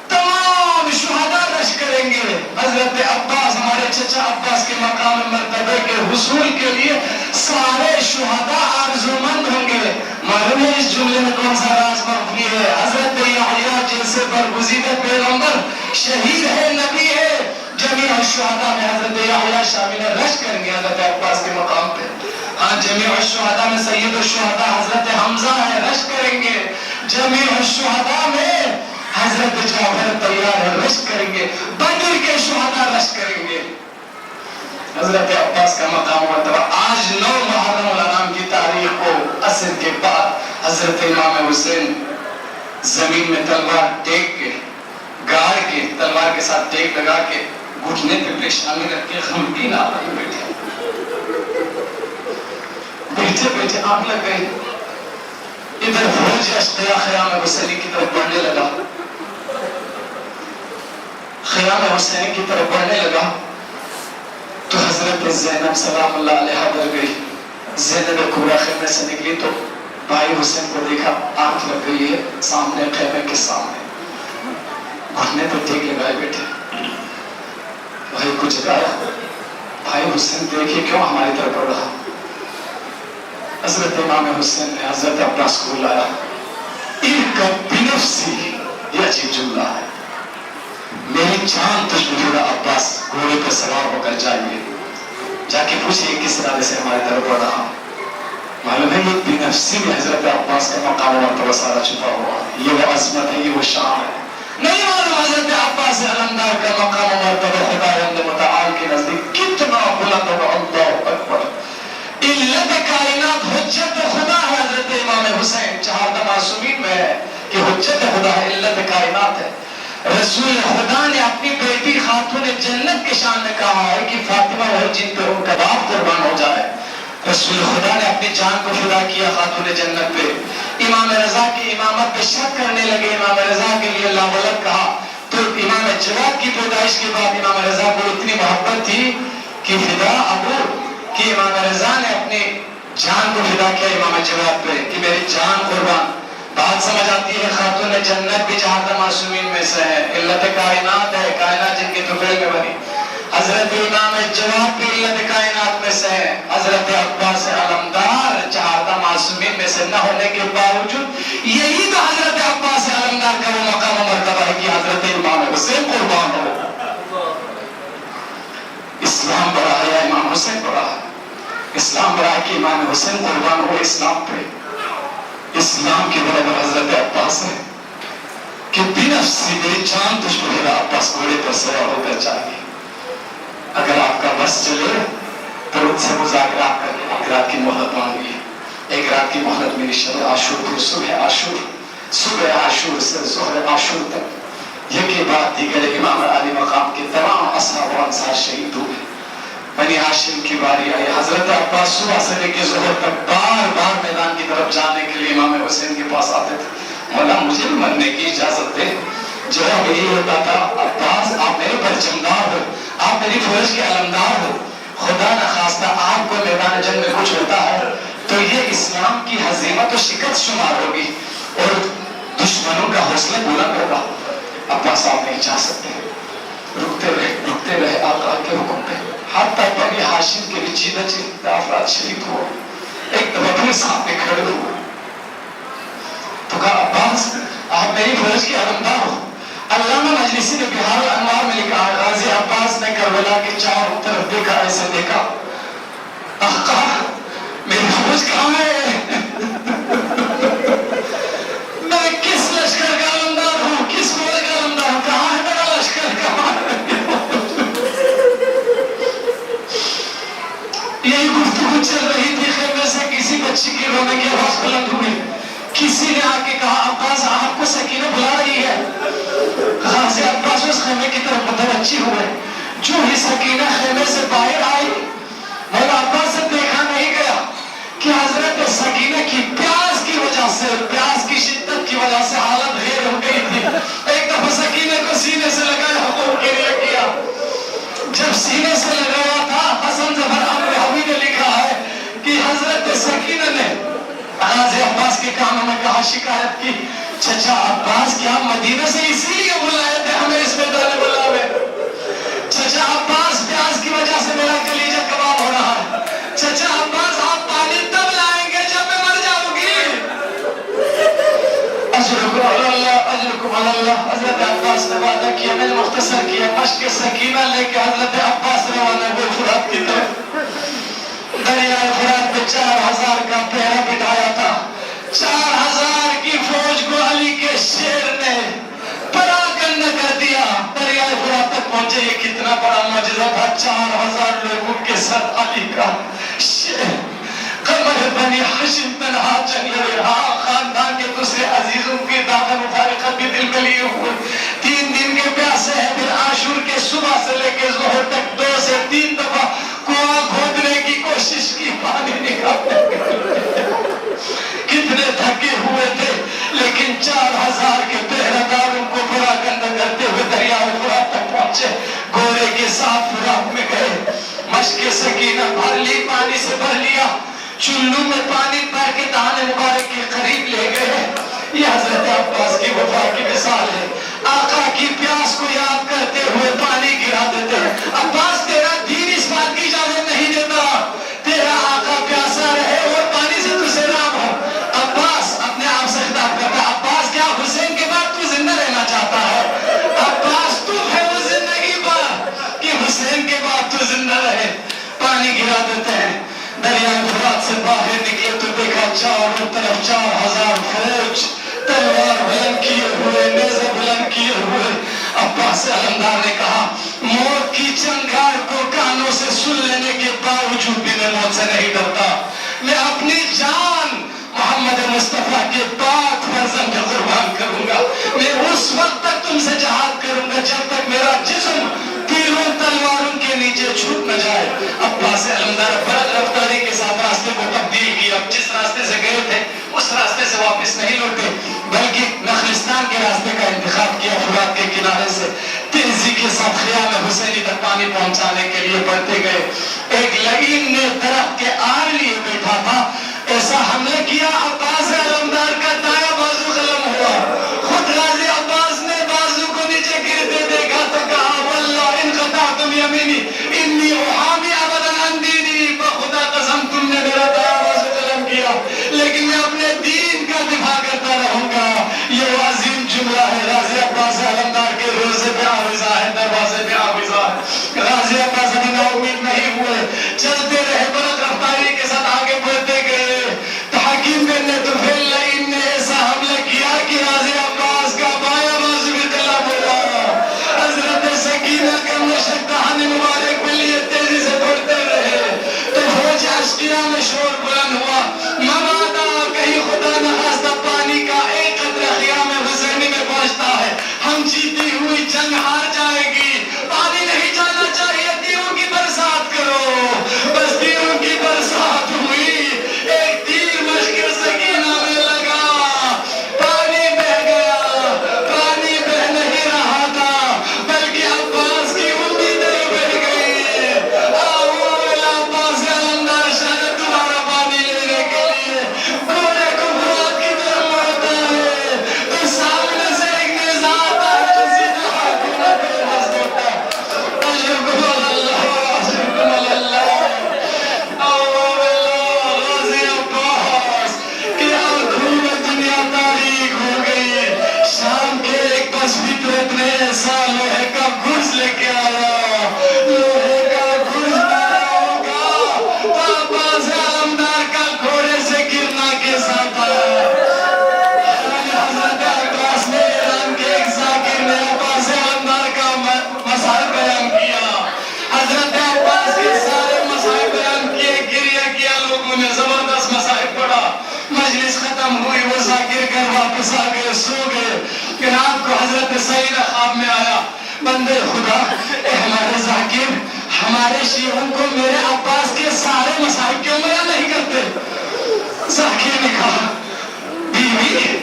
تمام شہداء رش کریں گے۔ حضرت عباس ہمارے چچا عباس کے مقام مرتبے کے حصول کے لیے سارے شہداء آرزومند ہوں گے. معلوم ہے اس جملے میں کون سا راز مخفی ہے؟ حضرت یحییٰ جیسے برگزیدہ پیغمبر شہید ہے، نبی ہے، جمیع الشہداء میں حضرت یحییٰ شامل ہے. رش کریں گے حضرت عباس کے مقام پہ. ہاں جمیع الشہداء میں سید الشہداء حضرت حمزہ ہے، رش کریں گے. جمیع الشہداء میں حضرت جعفر تیار ہے، رش کریں گے. بدر کے شہداء رش کریں گے. حضرت عباس کا مقام مرتبہ آج 9 محرم الانام کی تاریخ کو عصر کے بعد حضرت امام حسین زمین میں تلوار ٹیک کے، گاڑ کے، تلوار کے ساتھ ٹیک لگا کے، گھٹنے پہ پیشانی رکھ کے غمگین حالت میں بیٹھے. بیٹھے بیٹھے آنکھ لگ گئی. ادھر فوج اشقیاء خیام حسینی کی طرف بڑھنے لگا. خیام حسینی کی طرف بڑھنے لگا تو حضرت زینب سلام اللہ علیہ ڈر گئی. زینب کبریٰ خیمے سے نکلی تو بھائی حسین کو دیکھا، آنکھ لگ گئی ہے سامنے، خیمے کے سامنے، گھٹنے پہ ٹیک لگائے بیٹھے. بھائی کو جگایا، بھائی حسین دیکھیے کیوں ہماری طرف بڑھ رہا. حضرت امام حسین نے حضرت عباس کو بلایا. ارکب بنفسی، یہ عجیب جملہ ہے. میری جان تجھ میں جڑا عباس، گھوڑے پر سوار ہو کر جائیے، جا کے پوچھئے کس طرح سے ہماری طرف بڑھ رہا. معلوم ہے یہ بنفسی میں حضرت عباس کا مقام مرتبہ سارا چھپا ہوا ہے. یہ وہ عظمت ہے، یہ وہ شان ہے. نہیں معلوم حضرت عباس علمدار کا مقام مرتبہ خداوند متعال کے نزدیک کتنا بلند ہوگا. اللہ اکبر. علت کائنات حجت خدا ہے حضرت امام حسین. 4 معصومین میں ہے کہ حجت خدا ہے، علت کائنات ہے. رسول خدا نے اپنی بیٹی خاتون جنت کے شان میں کہا ہے کہ فاطمہ وہ جن پہ ان کا باپ قربان ہو جائے. رسول خدا نے اپنی جان کو فدا کیا خاتون جنت پہ. امام رضا کی امامت پہ شک کرنے لگے، امام رضا کے لیے لا ولد کہا. تو امام جواد کی پیدائش کے بعد امام رضا کو اتنی محبت تھی کہ فدا ابو کہ امام رضا نے اپنی جان کو فدا کیا امام جواد پہ کہ میری جان قربان. بات سمجھ آتی ہے. خاتون جنت بھی 4 معصومین میں سے ہے. علت کائنات ہے، کائنات جن کے طفیل میں بنی. حضرت امام جواد بھی علت کائنات میں سے ہے. حضرت عباس علمدار 4 معصومین میں سے نہ ہونے کے باوجود یہی تو حضرت عباس علمدار کا وہ مقام و مرتبہ ہے کہ حضرت امام حسین قربان ہو. اسلام بڑا ہے یا امام حسین بڑا ہے؟ اسلام بڑا ہے کہ امام حسین قربان ہو اسلام پہ. اسلام کے برابر حضرت عباس ہے کہ بنفسی میری جان تجھ کو میرا عباس گھوڑے پر سوار ہو کر جائیے. اگر آپ کا بس چلے تو ان سے مذاکرات کر کے 1 رات کی مہلت مانگیے. 1 رات کی مہلت میری شب عاشور کو صبح عاشور سے ظہر عاشور تک. یہ کے بعد دیگر امام علی مقام کے تمام اصحاب و انصار شہید ہوئے. بنی ہاشم کی باری آئی. حضرت عباس صبح سے لے کے ظہر تک بار بار میدان کی طرف جانے کے لیے امام حسین کے پاس آتے تھے. مولا مجھے بھی مرنے کی اجازت دے. جواب یہی ہوتا تھا عباس آپ میرے پرچمدار ہو، آپ میری فوج کے علمدار ہو. خدا نخواستہ آپ کو میدان جنگ میں کچھ ہوتا ہے تو یہ اسلام کی ہزیمت و شکست شمار ہوگی اور دشمنوں کا حوصلہ بلند ہوگا. عباس آپ نہیں چاہ سکتے. رکتے رہے آقا کے حکم پہ. حتیٰ بنی ہاشم کے بھی چیدہ افراد شہید ہو. ایک دفعہ پھر سامنے کھڑے ہوئے تو کہا عباس آپ میری فوج کے علمدار ہو. علامہ مجلسی نے بہار الانوار میں لکھا ہے غازی عباس نے کربلا کے چاروں طرف دیکھا، ایسے دیکھا آقا میری فوج کہاں ہے؟ میں کس لشکر کا علمدار ہوں، کس فوج کا علمدار ہوں، کہاں ہے میرا لشکر، کہاں ہے؟ یہی گفتگو چل رہی تھی. خیمے سے کسی بچی کی رونے کی آواز بلند ہوئی. کسی نے آ کے کہا عباس آپ کو سکینہ بلا رہی ہے. غازی عباس اس خیمے کی طرف متوجہ ہوئے. جو ہی سکینہ خیمے سے باہر آئی مولا عباس سے دیکھا نہیں گیا کہ حضرت سکینہ کی پیاس کی وجہ سے، پیاس کی شدت کی وجہ سے حالت غیر ہو گئی تھی. ایک دفعہ سکینہ کو سینے سے لگایا، حقوق کے لیے کیا. جب سینے سے لگایا تھا حسن ظفر امرہوی نے لکھا ہے کہ حضرت سکینہ نے غازی عباس کے کانوں میں کہا، شکایت کی چچا عباس کیا مدینہ سے اسی لیے بلائے تھے ہمیں اس میدان بلاوے؟ چچا عباس پیاس کی وجہ مشق سکینہ لے کے حضرت عباس روانہ ہوئے فرات کی طرف. دریائے فرات پہ 4000 کا پہرا بٹھایا تھا. 4000 کی فوج کو علی کے شیر نے پراکنڈ کر دیا. دریائے فرات تک پہنچے. یہ کتنا بڑا معجزہ تھا. 4000 لوگوں کے ساتھ علی کا شیر. قمر بنی ہاشم تنہا چل رہے. ہاں خاندان کے دوسرے عزیزوں کی داغ مفارقت بھی دل میں لیے ہوئے. 3 دن کے پیاسے ہیں. پھر عاشور کے صبح سے لے کے ظہر تک 2 سے 3 دفعہ کنواں کھودنے کی کوشش کی. پانی نکالنے کتنے تھکے ہوئے تھے. لیکن 4000 کے پہرےدار ان کو پراکنڈ کرتے ہوئے دریائے فرات تک پہنچے. گورے کے ساتھ فرات میں گئے. مشق سکینہ بھر لی. پانی سے بھر لیا. چلو میں پانی بھر کے دہان مبارک کے قریب لے گئے. یہ حضرت عباس کی وفا کی مثال ہے. آقا کی پیاس کو یاد کرتے ہوئے پانی گرا دیتے. عباس تیرا دین اس بات کی اجازت نہیں دیتا تیرا آقا پیاسا رہے اور پانی سے تو سیراب ہو. عباس اپنے آپ سے خطاب کرتا ہے. عباس کیا حسین کے بعد تو زندہ رہنا چاہتا ہے؟ عباس تو ہے وہ زندگی پر کہ حسین کے بعد تو زندہ رہے. پانی گرا دیتے ہیں. دریائے فرات سے باہر نکلے تو دیکھا چاروں طرف 4000 فوج تلوار بلند کیے ہوئے, نیزے بلند کیے ہوئے. عباس علمدار نے کہا موت کی چنگار کو کانوں سے سن لینے کے باوجود بھی میں موت سے نہیں ڈرتا. میں اپنی جان محمد مصطفیٰ کے پاک فرزند پہ قربان کروں گا. میں اس وقت تک تم سے جہاد کروں گا جب تک میرا جسم تیروں تلواروں کے نیچے چھوٹ نہ جائے. عباس علمدار برق رفتاری کے ساتھ راستے کو تبدیل کیا. جس راستے سے گئے تھے اس راستے سے واپس نہیں لوٹے بلکہ نخلستان کے راستے کا انتخاب کیا. فرات کے کنارے سے تیزی کے ساتھ خیام حسینی تک پانی پہنچانے کے لیے بڑھتے گئے. ایک لعین نے درخت کے آڑ لیے بیٹھا تھا. ایسا حملہ کیا عباس علمدار کا دایاں بازو قلم ہوا. خود غازی عباس نے بازو کو نیچے گرتے دیکھا تو کہا واللہ ان قطعتم یمینی انی احامی ابدا عن دینی. بخدا قسم تم نے میرا دایاں بازو قلم کیا لیکن میں اپنے دین کا دفاع کرتا رہوں گا. یہ عظیم جملہ ہے. غازی عباس علمدار کے روزے پہ آویزا ہے, دروازے پہ آویزا ہے. غازی عباس ابھی نا امید نہیں ہوئے. چلتے رہے برق رفتاری کے ساتھ آگے بڑھتے گئے. تحقیم کرنے تو پھر لعین نے ایسا حملہ کیا کہ غازی عباس کا بایاں بازو بھی قلم ہوا. حضرت سکینہ کا مشق دہان مبارک کے لیے تیزی سے بڑھتے رہے تو فوج اشقیاء میں شور بلند ہوا. مبادا کہیں خدا نخواستہ پانی کا ایک قطرہ خیام حسینی میں پہنچتا ہے ہم جیتی ہوئی جنگ ہار جائے گی. پانی نہیں جانا چاہیے. تیروں کی برسات کرو. بس تیروں کی برسات ہوئی. ایک تیر مشق سکینہ میں لگا. پانی بہ گیا. پانی بہ نہیں رہا تھا بلکہ عباس کی امیدیں بہ گئی. عباس علمدار شاید دوبارہ پانی لینے کے لیے گورے کو فرات کی طرف بڑھتا ہے تو سامنے سے ایک نیزہ آتا ہے. سیدھا حکومت پہ بس ہوتا ہے. اشرکم اللہ اشرکم اللہ. غازی عباس کی آنکھوں میں دنیا تاریک ہو گئی. شام کے ایک بس فطرت نے ایسا لوہے کا گرز لے کے آیا. لوہے کا گرز مارا ہوگا تو عباس علمدار کا گھوڑے سے گرنا کے ساتھ آیا. حضرت عباس نے ایران کے ایک ذاکر نے عباس علمدار کا مسائل بیان کیا. حضرت عباس کے سارے مسائل بیان کیے. گریہ کیا لوگوں نے. زبردست مسائل پڑھا. مجلس ختم ہوئی. وہ ذاکر گھر واپس آ گئے. سو گئے. رات کو حضرت سعید خواب میں آیا. بندے خدا اے ہمارے ذاکر ہمارے شیعوں کو میرے عباس کے سارے مسائل کیوں بیان نہیں کرتے؟ ذاکر نے کہا بیوی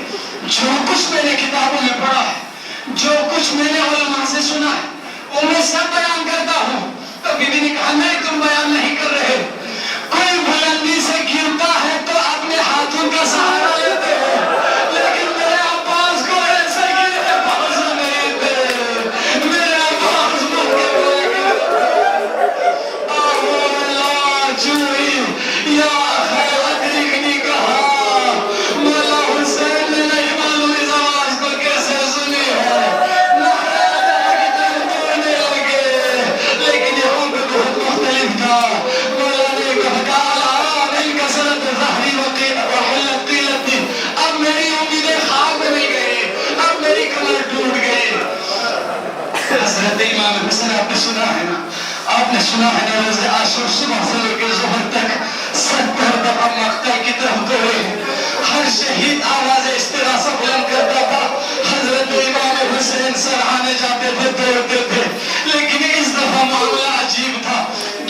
جو کچھ میں نے کتابوں میں پڑھا ہے جو کچھ میں نے علماء سے سنا ہے وہ میں سب بیان کرتا ہوں. تو بیوی نے کہا نہیں تم بیان نہیں کر رہے. کوئی بلندی سے گرتا ہے تو اپنے ہاتھوں کا سہارا لیتے ہیں لیکن میرے عباس کو ایسے گرے بازو نہیں تھے. میرے عباس مکے میں گرے. اللہ چوئی یا خیر ادریک نے کہا مولا حسین نے نہیں معلوم اس آواز کو کیسے سنی ہے. نعرہ کی طرف دوڑنے لگے. امام حسین آپ نے سنا ہے نا، آپ نے سنا ہے نا، روز عاشور صبح سے لے کے ظہر تک 70 دفعہ مقتل کی طرف دوڑے، ہر شہید آواز استغاثہ بلند کرتا تھا، حضرت امام حسین سرحانے جاتے تھے، دوڑتے تھے، لیکن اس دفعہ معاملہ عجیب تھا،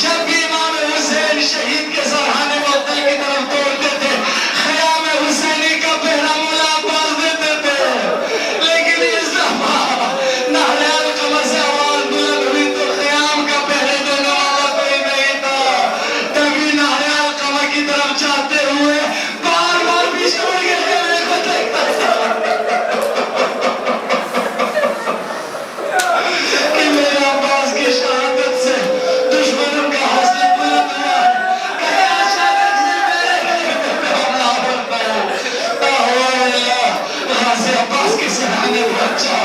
جب بھی امام حسین شہید کے سرحانے مقتل کی طرف دوڑتے تھے، خیام حسینی کا پہرا مولا عباس دیتے تھے، لیکن اس دفعہ نہر القمر سے آواز بلند ہوئی تو خیام کا پہرے دینے والا کوئی نہیں تھا، تبھی نہر القمر کی طرف جاتے ہوئے بار بار پیچھے مڑ کے خیمے کو دیکھتا تھا کہ میرے عباس کی شہادت سے دشمنوں کا حوصلہ بلند ہوا ہے، کہیں اچانک سے میرے خیمے پہ حملہ ہوتا ہے۔ غازی عباس کے سرحانے پہنچا،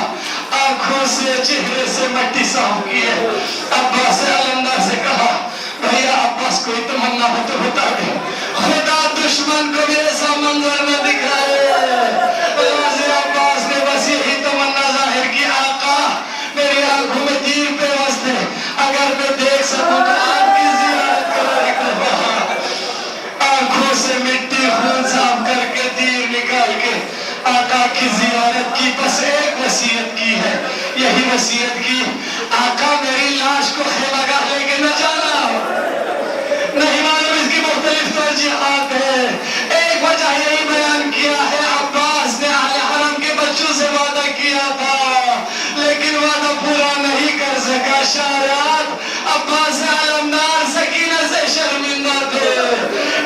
آنکھوں سے چہرے سے مٹی صاف کی ہے، عباس علمدار سے کہا بھیا عباس کوئی تمنا ہو تو بتا دے، خدا دشمن کو بھی ایسا منظر نہ دکھائے۔ غازی عباس نے بس یہی تمنا ظاہر کی، آقا میری آنکھوں میں تیر پیوست ہے، اگر میں دیکھ سکوں تو آپ کی زیارت کرا رہا۔ آنکھوں سے مٹی خون صاف کر کے تیر نکال کے آقا کی زیارت کی، بس ایک وصیت کی ہے، یہی وصیت کی آقا میری لاش کو خیمہ گاہ لے کے نہ جانا، نہیں معلوم اس کی مختلف توجیحات ہیں، ایک وجہ یہی بیان کیا ہے عباس نے اہل حرم کے بچوں سے وعدہ کیا تھا لیکن وعدہ پورا نہیں کر سکا، شاید عباس علمدار سکینہ سے شرمندہ تھے،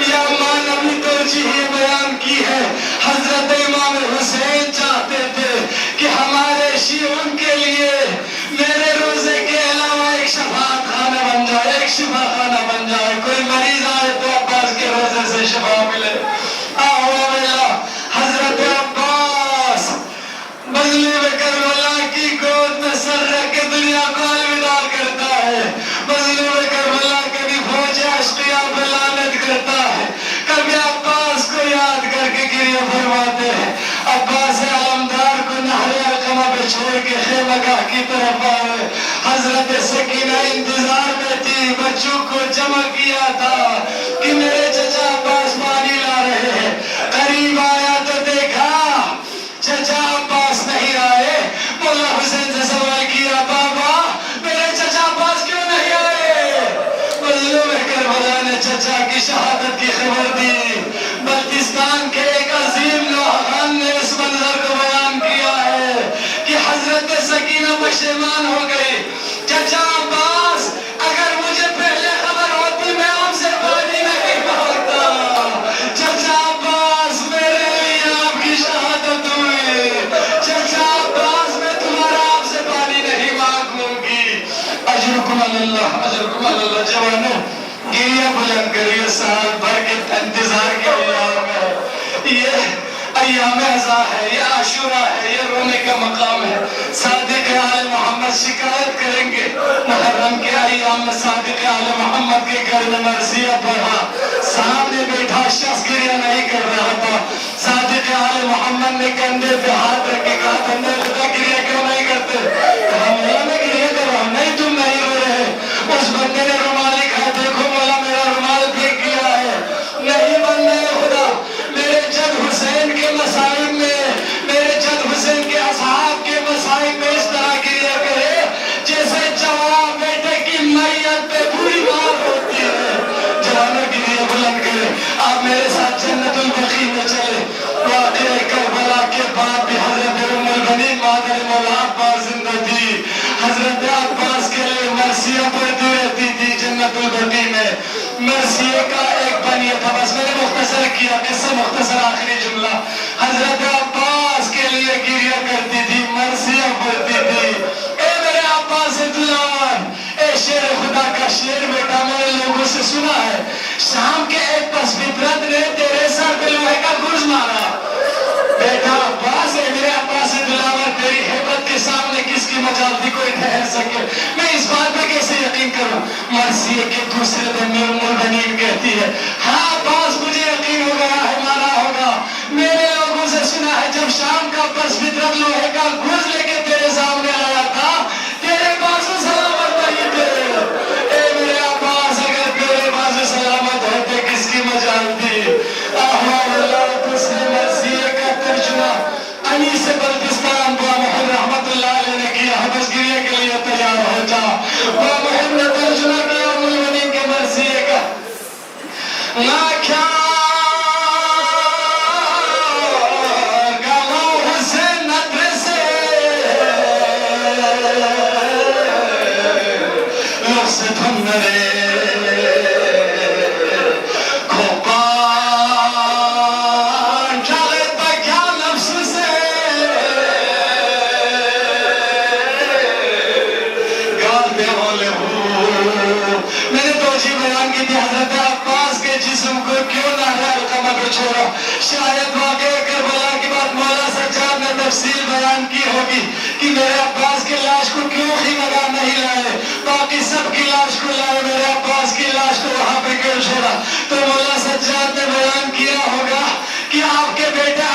یا معنوی توجیہ بیان کی ہے، حضرت امام حسین چاہتے تھے کہ ہمارے شیعوں کے لیے میرے روزے کے علاوہ ایک شفاعت خانہ بن جائے، ایک شفا خانہ بن جائے، کوئی مریض آئے تو عباس کے روزے سے شفا ملے۔ حضرت عباس مظلوم کربلا کی گود میں سر رکھ کے دنیا کو الوداع کرتا ہے، مظلوم کربلا کبھی فوج اشقیاء پہ لعنت کرتا ہے، کبھی عباس کو یاد کر کے گریہ فرماتے ہیں، عباس علمدار کو نہر القمر پہ چھوڑ کے خیمہ گاہ کی طرف آئے، حضرت سکینہ انتظار میں تھی، بچوں کو جمع کیا تھا کہ میرے چچا عباس پانی لا رہے ہیں، قریب آیا تو دیکھا چچا عباس نہیں آئے، مولا حسین سے سوال کیا بابا میرے چچا عباس کیوں نہیں آئے؟ مظلوم کربلا نے چچا کی شہادت کی خبر دی، بلتستان کے ایک عظیم لوحان نے اس منظر کو بیان کیا ہے کہ حضرت سکینہ پشیمان ہو گئی، چچا عباس اگر مجھے پہلے خبر ہوتی میں آپ سے پانی نہیں مانگتا، چچا عباس میرے لیے آپ کی شہادت ہوئی، چچا عباس میں تمہارا آپ سے پانی نہیں مانگوں گی۔ اجرکم اللہ، اجرکم اللہ، جوانوں گریہ بلند کریے، سال بھر کے انتظار کے ایام ہے، یہ ایام عزا ہے، یہ عاشورہ ہے، یہ رونے کا مقام ہے، صادق آل محمد شکایت کریں گے، محرم کے ایام میں صادق آل محمد کے گھر میں مرثیہ پڑھا، سامنے بیٹھا شخص گریہ نہیں کر رہا تھا، صادق آل محمد نے کندھے پہ ہاتھ رکھ کے کہا تندے خدا گریہ کیوں نہیں کرتے؟ کہا مولا میں گریہ کر رہا ہوں، نہیں تم نہیں رو رہے، اس بندے نے رومال لکھا، دیکھو مولا میرا رومال پھینک گیا ہے، نہیں بندے خدا میرے جد حسین کے مسائب میں، میرے جد حسین کے اصحاب کے مسائب میں اس طرح گریہ کرے جیسے جواب بیٹے کی میت پہ بری بات ہوتی ہے۔ جوانوں گریہ بلند کرے، آپ میرے ساتھ جنت البقیع میں چلے، واقعہ کربلا کے بعد بھی حضرت ام البنین مادر مولا عباس زندہ تھی، حضرت عباس کے لیے مرثیہ پڑھتی رہتی تھی جنت البقیع میں، مرثیہ کا ایک بنیہ تھا، بس میں نے مختصر کیا، قصہ مختصر آخری جملہ، حضرت عباس کے لیے گریہ کرتی تھی، مرثیہ پڑھتی تھی، اے میرے عباس دلاور، اے شیر خدا کا شیر بیٹا، میں نے لوگوں سے سنا ہے شام کے ایک پس فطرت نے تیرے سر پہ لوہے کا گرز مارا، بیٹا عباس ہے میرے عباس دلاور، تیری ہیبت کے سامنے کس کی مجال تھی کوئی ٹھہر سکے، میں اس بات پہ کیسے یقین کروں؟ مرثیہ کے دوسرے دن میں ام البنین کہتی ہے ہاں عباس مجھے یقین ہو گیا ہے مارا ہوگا، میرے لوگوں سے سنا ہے جب شام کا پس فطرت لوہے کا گرز لے کے تیرے سامنے آیا تھا، تیرے بازو سلام مرے کھوپان ڈالے بکیا نفس سے گالتے ہولے ہو میں نے توجہ بیان کی تھی حضرت عباس کے جسم کو کیوں نہ القمہ کو چھوڑا شاید واقعہ کربلا کی بات مولا سجاد نے تفصیل بیان کی ہوگی کہ میرے عباس کی لاش کو کیوں خیمگاہ نہیں لائے باقی سب کی لاش کو لائے میرے عباس کی لاش کو وہاں پہ کیوں چھوڑا تو مولا سجاد نے بیان کیا ہوگا کہ آپ کے بیٹا